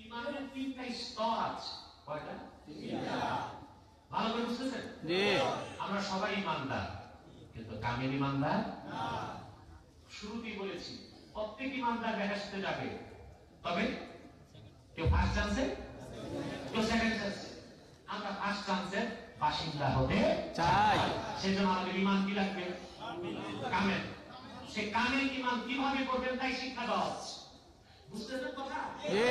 ঈমানের তিনটা স্তর আছে। কয়টা? তিনটা। ভালো করে বুঝতেছেন? জি। আমরা সবাই ঈমানদার, কিন্তু কামিল ঈমানদার না। শুরুতেই বলেছি প্রত্যেক ঈমানদার বেহেশতে যাবে, তবে কেউ ফার্স্ট চান্সে, কেউ সেকেন্ড চান্সে। আমরা ফার্স্ট চান্সের বাসিন্দা হতে চাই। সেজন্য আমাদের ঈমান কি লাগবে? কামিল। সে কামিল ঈমান কিভাবে করবেন তাই শিক্ষা দেওয়া হচ্ছে। বুঝতেছেন কথা? জি।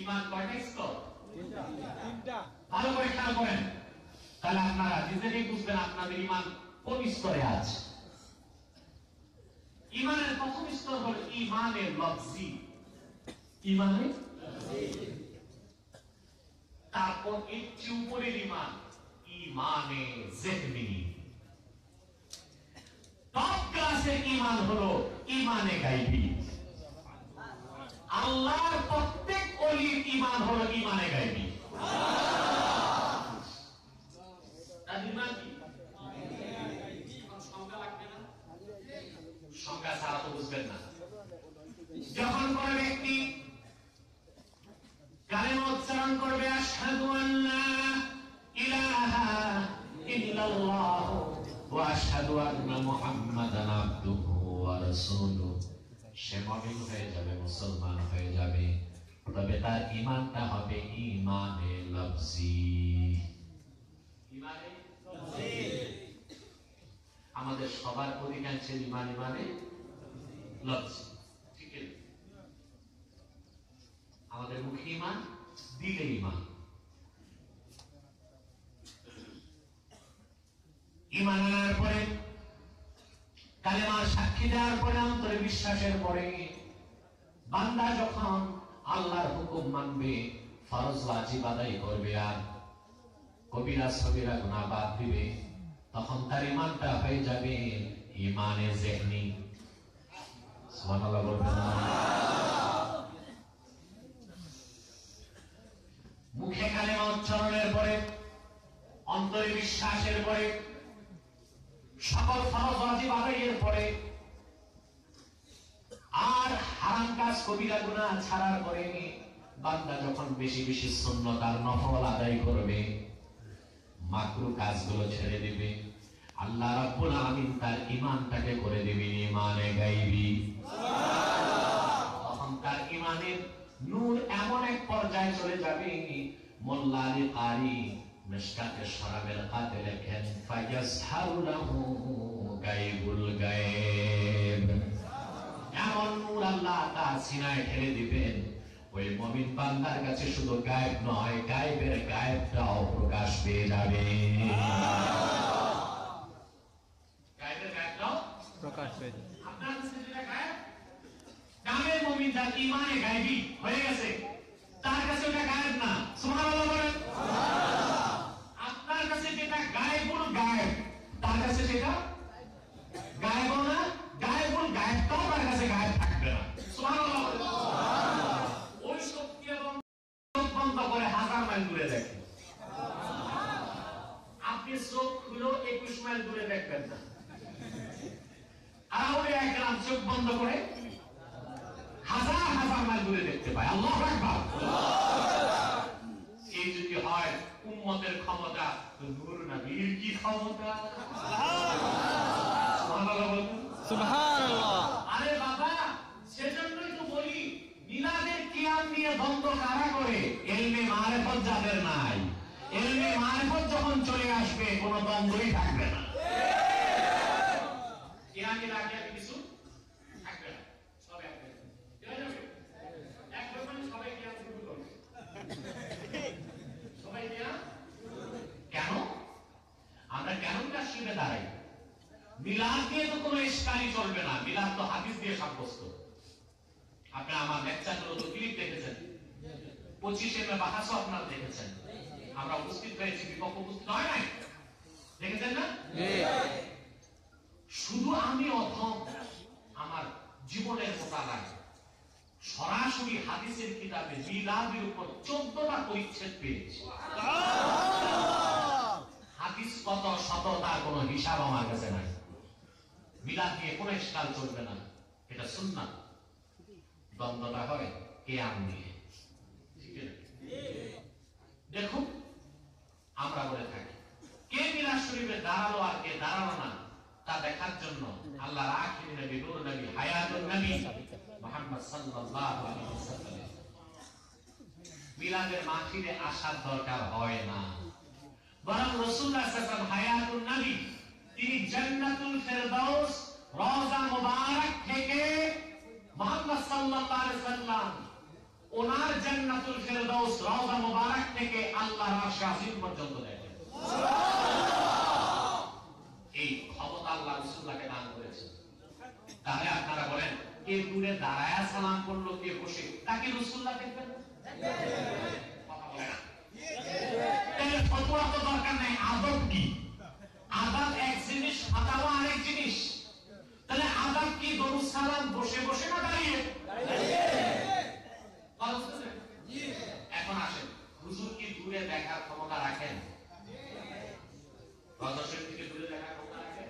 ঈমান কয়টা স্তর? তিনটা। ভালো করে খেয়াল করেন, তাহলে আপনারা নিজেরাই বুঝবেন আপনাদের ঈমান কোন স্তরে আছে। ঈমানের প্রথম স্তর হলো ঈমানের লফজি, ঈমানের লফজি। তারপর এর চেয়ে উপরের ঈমান ঈমানে যিহনি। টপ ক্লাসের ঈমান হলো ঈমানে গায়বী। আল্লাহর প্রত্যেক ওলির ঈমান হলো ঈমানে গায়বী। তার ঈমান কি? সংজ্ঞা লাগবে না? সংজ্ঞা ছাড়া তো বুঝবেন না। যখন কোন ব্যক্তি কালেমা উচ্চারণ করবে আশহাদু আল্লা ইলাহা ইল্লাল্লাহ ওয়া আশহাদু আন্না মুহাম্মাদান আবদুহু ওয়া রাসূলুহু, সে মুমিন হয়ে যাবে, মুসলমান হয়ে যাবে। তবে তার ঈমানটা হবে ঈমানে লফজি। ঈমানে লফজি। আমাদের সবার অধিকাংশের ঈমান ঈমানে লফজি, ঠিক আছে? আমাদের মুখে ঈমান, দিলে ঈমান। ঈমান আনার পরে, কালেমার সাক্ষী দেওয়ার পরে, অন্তরে বিশ্বাসের পরে বান্দা যখন আল্লাহর হুকুম মানবে, ফরজ ওয়াজিব আদায় করবে, আর কবিরা সগীরা গুনাহ বাদ দিবে, তখন তার ঈমানটা হয়ে যাবে ঈমানে যিহনি। সুবহানাল্লাহ বলবেন না? মুখে কালেমা উচ্চারণের পরে, অন্তরে বিশ্বাসের পরে, সকল ফরজ ওয়াজিব আদায়ের পরে, আর হারাম কাজ কবিরা গুনাহ ছাড়ার পরে বান্দা যখন বেশি বেশি সুন্নাত আর নফল আদায় করবে, মাকরু কাজগুলো ছেড়ে দিবে, আল্লাহ রাব্বুল আলামিন তার ঈমানটাকে করে দিবেন ঈমানে গায়বী। তখন তার ঈমানের নূর এমন এক পর্যায়ে চলে যাবে, মোল্লা আলী কারি মিশকাতে শরাবের কাতে লেখেন ফায়াজহারু লাহু গায়বুল গায়ব। এমন নূর আল্লাহ তার সিনায় ঠেলে দিবেন, ওই মুমিন বান্দার কাছে শুধু গায়েব নয়, গায়েবের গায়েবটাও প্রকাশ পেয়ে যাবে। গায়েবের গায়েবটাও প্রকাশ পেয়ে যাবে। আপনার কাছে যেটা গায়েব, নামের মুমিন যার ঈমানে গায়েবী হয়ে গেছে, তার কাছে ওটা গায়েব না। সুবহানাল্লাহ বলেন। আপনার কাছে যেটা গায়েবুল গায়েব, তার কাছে সেটা গায়েব না, গায়েবুল গায়েবটাও তার কাছে গায়েব থাকবে না। সুবহানাল্লাহ বলেন। ওই শক্তি এবং চোখ বন্ধ করে 1000 মাইল দূরে দেখেন, আপনি চোখ খুলেও 21 মাইল দূরে দেখবেন না। আর ওই একরাম চোখ বন্ধ করে 1000 মাইল দূরে দেখতে পায়। আল্লাহু আকবার। এই যদি হয় উম্মতের ক্ষমতা, তো নূর নবীর কি ক্ষমতা? সুবহানাল্লাহ বলুন। সুবহানাল্লাহ। আরে বাবা, সেজন্যই তো বলি মিলাদের কিয়াম নিয়ে দ্বন্দ্ব কারা করে? ইলমে মারিফত যাদের নাই, ইলমে মারিফত যখন চলে আসবে কোনো দ্বন্দ্বই থাকবে না। কিয়ামে লাগে কিছু থাকবে না, সব এক হয়ে যাবে। এক যখন সবাই কিয়াম শুরু করবে, সবাই কিয়াম। কেন আমরা কেন কাশ্মীরে দাঁড়াই? মিলাদ দিয়ে তো কোনো ইশকালি চলবে না, মিলাদ তো হাদিস দিয়ে সাব্যস্ত। আপনারা আমার লেকচারগুলো তো ক্লিপ দেখেছেন, 25 মে বাহাসও আপনারা দেখেছেন। আমরা উপস্থিত হয়েছি, বিপক্ষ উপস্থিত হয় নাই, দেখেছেন না? শুধু আমি অধম, আমার জীবনের মোতালায় সরাসরি হাদিসের কিতাবে মিলাদের উপর 14টা পরিচ্ছেদ পেয়েছি। হাদিস কত শত তার কোনো হিসাব আমার কাছে নাই। মিলাদ নিয়ে কোনো ইশকাল চলবে না, এটা সুন্নাত। দ্বন্দ্বটা হয় কিয়াম নিয়ে। ঠিক আছে, দেখুন আমরা বলে থাকি কে মিলাদ শরীফে দাঁড়ালো আর কে দাঁড়ালো না, তা দেখার জন্য আল্লাহর আখির নবী, নূর নবী, হায়াতুন নবী মুহাম্মদ সাল্লাল্লাহু আলাইহি ওয়াসাল্লাম মিলাদের মাহফিলে আসার দরকার হয় না, বরং রাসূলুল্লাহ সাল্লাল্লাহু আলাইহি ওয়াসাল্লাম হায়াতুন নবী, তিনি জান্নাতুল ফেরদাউস রওজা মুবারক থেকে মুহাম্মদ সাল্লাল্লাহু আলাইহি ওয়াসাল্লাম ওনার জান্নাতুল ফেরদাউস রওজা মুবারক থেকে আল্লাহর আরশ আজিম পর্যন্ত দেখেন। এই ক্ষমতা আল্লাহ রাসূলুল্লাহকে দান করেছেন। তাহলে আপনারা বলেন, কে দূরে দাঁড়ায়া সালাম করলো, কে বসে, তাকে রাসূলুল্লাহ দেখবেন না? কথা বলে না। তাহলে ফতোয়া তো দরকার নাই, আদব কি? আদব এক জিনিস, ফাতাওয়া আরেক জিনিস। তাহলে আদব কি দরুদ সালাম বসে বসে না দাঁড়িয়ে? এখন আসেন, হুজুর কি দূরে দেখার ক্ষমতা রাখেন? রওজা শরীফ থেকে দূরে দেখার ক্ষমতা রাখেন?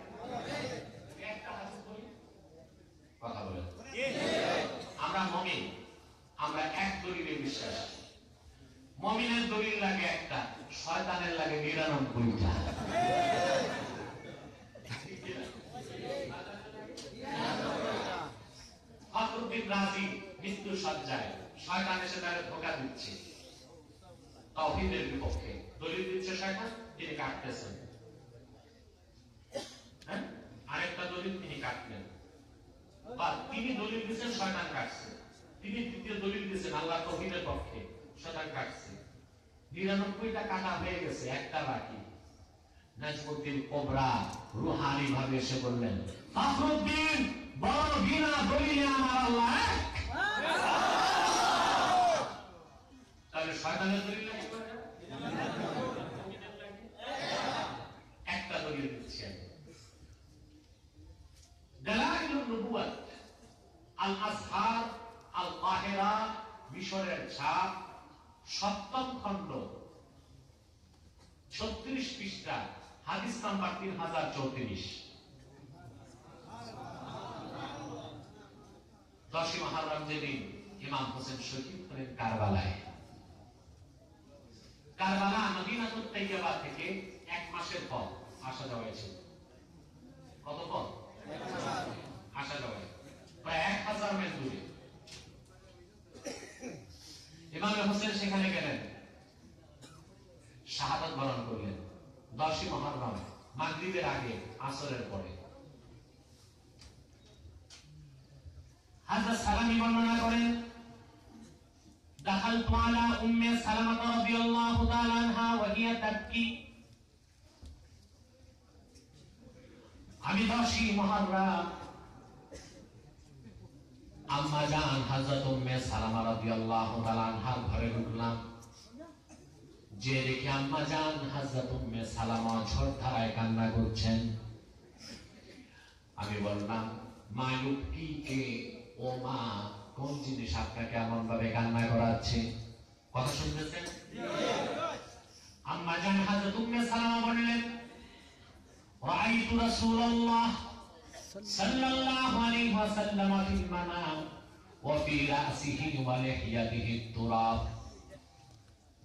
একটা হাদিস বলি, কথা বলেন। আমরা মুমিন, আমরা এক দলিলে বিশ্বাস। মুমিনের দলিল লাগে একটা, শয়তানের লাগে 99টা। ফখরুদ্দিন রাজি মৃত্যু সজ্জায়, শয়তান এসে তাকে ধোঁকা দিচ্ছে, তাওহীদের বিপক্ষে দলিল দিচ্ছে শয়তান, তিনি কাটতেছেন। হ্যাঁ, আরেকটা দলিল তিনি কাটলেন, বা তিনি দলিল দিচ্ছেন, শয়তান কাটছে। তিনি দ্বিতীয় দলিল দিচ্ছেন আল্লাহ তাওহীদের পক্ষে, শয়তান কাটছে। 99টা কাটা হয়ে গেছে, একটা বাকি। নাজমুদ্দিন কোবরা রুহানি ভাবে এসে বললেন, ফখরুদ্দিন বড় বিনা দলিলে আমার আল্লাহ এক। তাহলে শয়তানের দলিল একটা দলিল দিচ্ছেন। দালাইলুন নবুওয়াত, আল আজহার, আল কাহিরা, মিশরের ছাপ, 7ম খণ্ড, 36 পৃষ্ঠা, হাদিস নাম্বার 3034। 10ই মুহররম যেদিন ইমাম হোসেন শহীদ হলেন কারবালায়, কারবালা মদিনাতুত তাইয়্যিবা থেকে 1 মাসের পর আসা যাওয়া হয়েছিল। কত পর? আসা যাওয়া, প্রায় 1000 মাইল দূরে। ইমাম হোসেন সেখানে গেলেন, শাহাদাত বরণ করলেন 10ই মুহররম মাগরিবের আগে, আসরের পরে। হযরত সালামী বর্ণনা করেন, দাখালতু আলা উম্মে সালামা রাদিয়াল্লাহু তাআলা আনহা ওয়া হিয়া তাবকি। আমি 10ই মুহররম আম্মা জান হযরত উম্মে সালামা রাদিয়াল্লাহু তাআলা আনহার ঘরে ঢুকলাম। যে দেখে আম্মা জান হযরত উম্মে সালামা ঝরধারায় কান্না করছেন। আমি বললাম, মা ইউবকিকে, ও মা, কোন জিনিস আপনাকে এমন ভাবে কান্না করাচ্ছে? কথা শুনতেছেন? আম্মা জান হযরত উম্মে সালামা বললেন, রাআইতু রাসূলুল্লাহ সাল্লাল্লাহু আলাইহি ওয়াসাল্লাম ফিল মানাম ওয়া ফি রাসিহি ওয়া লিহিয়াতিহি তুরাব।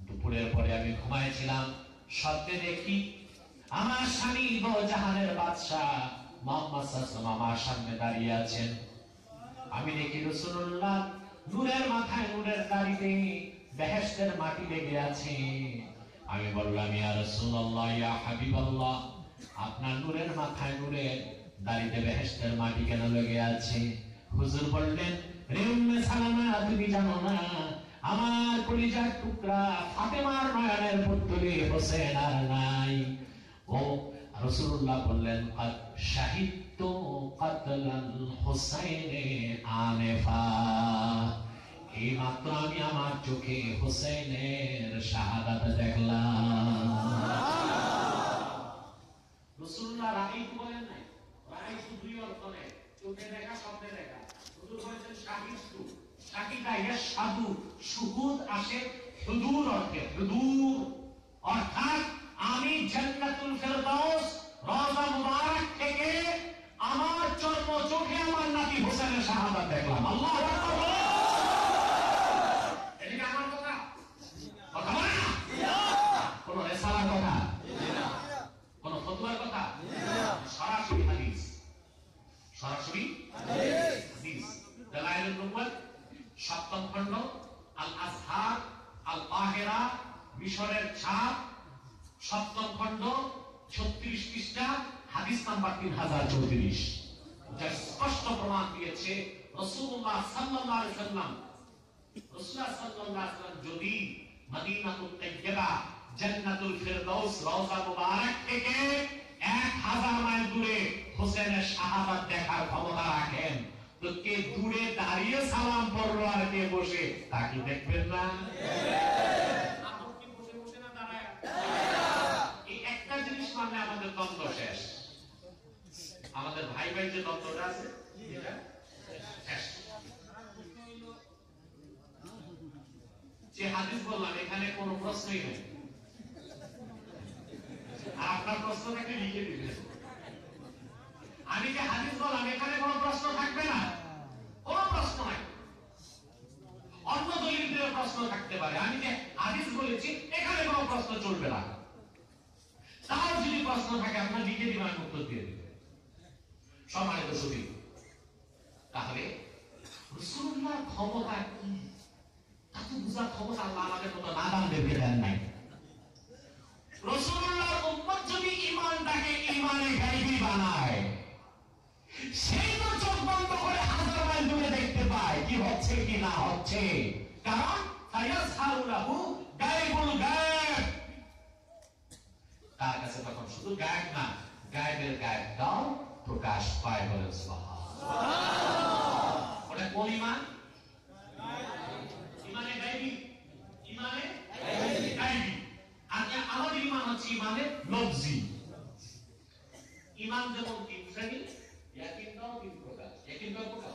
দুপুরের পরে আমি ঘুমাইছিলাম, স্বপ্নে দেখি আমার স্বামী দো জাহানের বাদশা মুহাম্মদ সাল্লাল্লাহু আমার সামনে দাঁড়িয়ে আছেন। আমি দেখি রাসূলুল্লাহ নূরের মাথায় নূরের দাড়িতে বেহেশতের মাটি লেগে আছে। আমি বললাম, ইয়া রাসূলুল্লাহ, ইয়া হাবিবাল্লাহ, আপনার নূরের মাথায় নূরের দাড়িতে বেহেশতের মাটি কেন লেগে আছে? হুজুর বললেন, রে উম্মে সালামা, তুমি জানো না আমার কলিজার টুকরা ফাতেমার নয়নের পুত্রী হোসেন আর নাই? ও রাসূলুল্লাহ বললেন, কাদ শাহিদতু কাতলাল হুসাইনে আনিফা, এই মাত্র আমি আমার চোখে হোসেনের শাহাদাত দেখলাম। রাসূলুল্লাহ রাইতু বলেন নাই, রাইতু দুই অর্থ নেই, চোখে দেখা স্বপ্নে দেখা। হুজুর বলেছেন শাহিদতু, শাহিদা ইয়াশহাদু, শুহুদ আসে হুজুর অর্থে, হুজুর অর্থাৎ আমি জান্নাতুল ফেরদাউস রওজা মুবারক থেকে আমার চর্ম চোখে আমার নাতি হোসেনের শাহাদাত দেখলাম। আল্লাহু আকবার। এটা আমার কথা, কথা বলে না, কোন রিসালার কথা, কোন ফতোয়ার কথা, সরাসরি হাদিস, সরাসরি হাদিস। দালাইলুন নুবুওয়াত 7ম খণ্ড, আল আজহার আল কাহিরা, মিশরের ছাপ, 7ম খণ্ড, 36 পৃষ্ঠা, হাদিস নাম্বার 3034, যা স্পষ্ট প্রমাণ দিয়েছে রাসূলুল্লাহ সাল্লাল্লাহু আলাইহি ওয়াসাল্লাম, রাসূলুল্লাহ সাল্লাল্লাহু আলাইহি ওয়াসাল্লাম যদি মদিনাতুত তাইয়্যিবা জান্নাতুল ফেরদাউস রওজা মুবারক থেকে 1000 মাইল দূরে হোসেনের শাহাদাত দেখার ক্ষমতা রাখেন, তো কে দূরে দাঁড়িয়ে সালাম পড়লো আর কে বসে, তাকে দেখবেন না? এই একটা জিনিস মানে আমাদের দ্বন্দ্ব শেষ। আমাদের ভাই ভাই যে দ্বন্দ্বটা আছে এটা শেষ। যে হাদিস বললাম এখানে কোনো প্রশ্নই নেই, আর আপনার প্রশ্ন থাকলে লিখে দিবেন। আমি যে হাদিস বললাম এখানে কোনো প্রশ্ন থাকবে না, কোনো প্রশ্ন নাই। অন্য দলিলের প্রশ্ন থাকতে পারে, আমি যে হাদিস বলেছি এখানে কোনো প্রশ্ন চলবে না। তাও যদি প্রশ্ন থাকে আপনার লিখে দিবেন, আমি উত্তর দিয়ে দেব। সম্মানিত সুধী, তাহলে রাসূলুল্লাহর ক্ষমতা কি তা তো বুঝার ক্ষমতা আল্লাহ আমাদের মতো নাদানদেরকে দেন নাই। রাসূলুল্লাহর উম্মত যদি ঈমানটাকে ঈমানে গায়বী বানায়, সেই তো চোখ বন্ধ করে 1000 মাইল দূরে দেখতে পায় কি হচ্ছে কি না হচ্ছে, কারণ ফায়াসহারু লাহু গায়বুল গায়ব। তার কাছে তখন শুধু গায়ব না, গায়বের গায়বটাও প্রকাশ পায়। বলেন সুবহানাল্লাহ। ওটা কোন ঈমান? ঈমানে গায়বী, ঈমানে গায়বী। আর আমাদের ঈমান হচ্ছে ঈমানে লফজি। ঈমান যেমন 3 শ্রেণী, ইয়াকিনটাও 3 প্রকার। ইয়াকিনটাও প্রকার,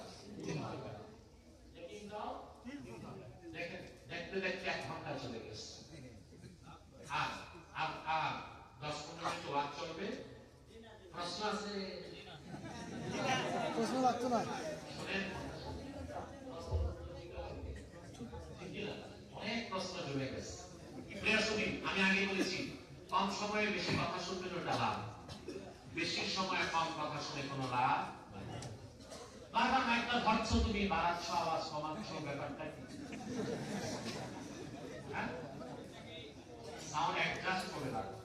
ইয়াকিনটাও 3 প্রকার। দেখেন দেখতে দেখতে 1 ঘন্টা চলে গেছে, আর 10-15 মিনিট ওয়াজ চলবে। প্রশ্ন আছে? প্রশ্ন লাগতো না। অনেক প্রশ্ন জমে গেছে। আমি আগে বলেছি কম সময়ে বেশি কথা শুনবেন, ওটা লাভ। বেশি সময় কম কথা শুনে কোনো লাভ নাই। বারবার মাইকটা ধরছো, তুমি বাড়াচ্ছ আওয়াজ, কমাচ্ছ, ব্যাপারটা কি? সাউন্ড অ্যাডজাস্ট করে রাখো,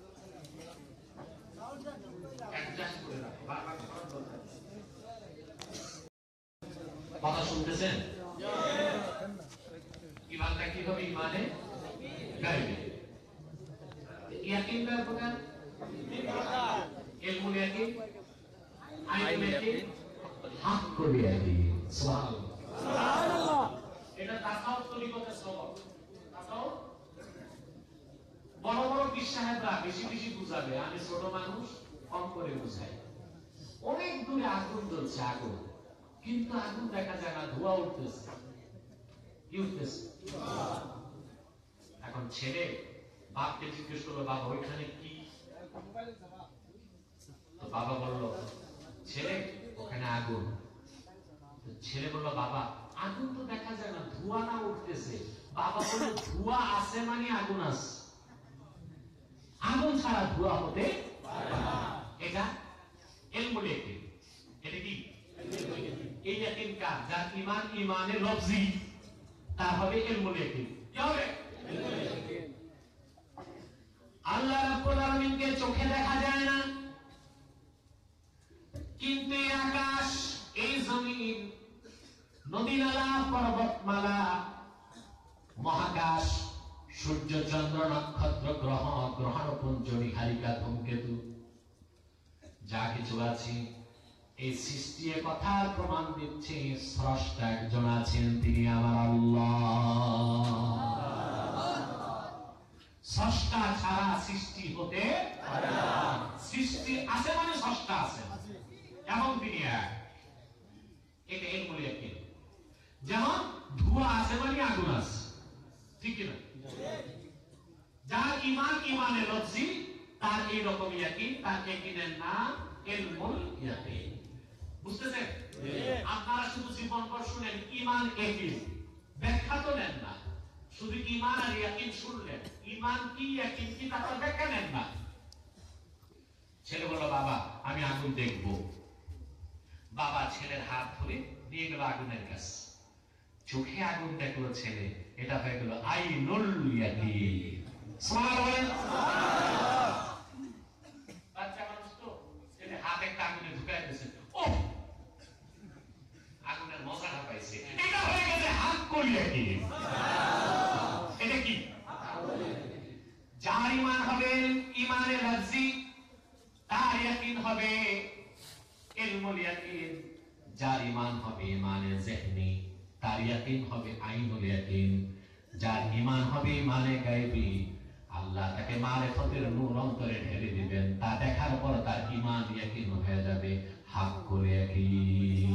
অ্যাডজাস্ট করে রাখো, বারবার কথা বলতে কথা শুনতেছেন? ইমানটা কি হবে? ইমানে গায়বী। ইয়াকিন কয় প্রকার? ইলমুল ইয়াকিন, আইনুল ইয়াকিন, হাক্কুল ইয়াকিন। সুবহানাল্লাহ। এটা তাসাউফ তরিকতের সবক। তাসাউফ বড় বড় পীর সাহেবরা বেশি বেশি বুঝাবে, আমি ছোট মানুষ কম করে বুঝাই। অনেক দূরে আগুন জ্বলছে, আগুন, কিন্তু আগুন দেখা যায় না, ধোঁয়া উঠতেছে। কি উঠতেছে? এখন ছেলে বাপকে জিজ্ঞেস করলো, বাবা ওইখানে কি? তো বাবা বলল, ছেলে ওখানে আগুন। ছেলে বললো, বাবা আগুন তো দেখা যায় না, ধোঁয়া না উঠতেছে। বাবা বলল, ধোঁয়া আছে মানে আগুন আছে, আগুন ছাড়া ধোঁয়া হতে পারে না। এটা ইলমুল ইয়াকিন। এটা কি? এই ইয়াকিন কার? যার ঈমান ঈমানে লফজি, তার হবে ইলমুল ইয়াকিন। কি হবে? আল্লাহ রাব্বুল আলামিনকে চোখে দেখা যায় না, কিন্তু এই আকাশ, এই জমিন, নদীনালা, পর্বতমালা, মহাকাশ, সূর্য, চন্দ্র, নক্ষত্র, গ্রহ, গ্রহাণুপুঞ্জ, নিহারিকা, ধূমকেতু, যা কিছু আছে, এই সৃষ্টি কথার প্রমাণ দিচ্ছে স্রষ্টা একজন আছেন, তিনি আমার আল্লাহ। স্রষ্টা ছাড়া সৃষ্টি হতে পারে না। সৃষ্টি আছে মানে স্রষ্টা আছে, এবং তিনি এক। এটা ইলমুল ইয়াকিন। যেমন ধোঁয়া আছে মানে আগুন আছে, ঠিক কিনা? যার ঈমান ঈমানে লফজি, তার এই রকম ইয়াকিন, তার ইয়াকিনের নাম ইলমুল ইয়াকিন। বুঝতেছেন? আপনারা শুধু জীবনভর শুনেন ঈমান ইয়াকিন, ব্যাখ্যা তো নেন না। শুধু ঈমান আর ইয়াকিন শুনলেন, ঈমান কি ইয়াকিন কি তার ব্যাখ্যা নেন না। ছেলে বলল, বাবা আমি আগুন দেখব। বাবা ছেলের হাত ধরে নিয়ে গেল আগুনের কাছে। চোখে আগুন দেখলো ছেলে, এটা হয়ে গেল আইনুল ইয়াকিন। সুবহানাল্লাহ। বাচ্চা মানুষ তো, ছেলে হাত একটা আগুনে ঢুকায় দিয়েছে, ও আগুনের মজাটা পাইছে, এটা হয়ে গেছে হাক্কুল ইয়াকিন। এটা কি? যার ঈমান হবে ঈমানে লফজি, তার ইয়াকিন হবে ইলমুল ইয়াকিন। যার ঈমান হবে ঈমানে যিহনি, তার ইয়াকিন হবে আইনুল ইয়াকিন। যার ঈমান হবে ঈমানে গায়বী, আল্লাহ তাকে মারিফতের নূর অন্তরে ঢেলে দিবেন, তা দেখার পর তার ঈমান ইয়াকিন হয়ে যাবে হাক্কুল ইয়াকিন।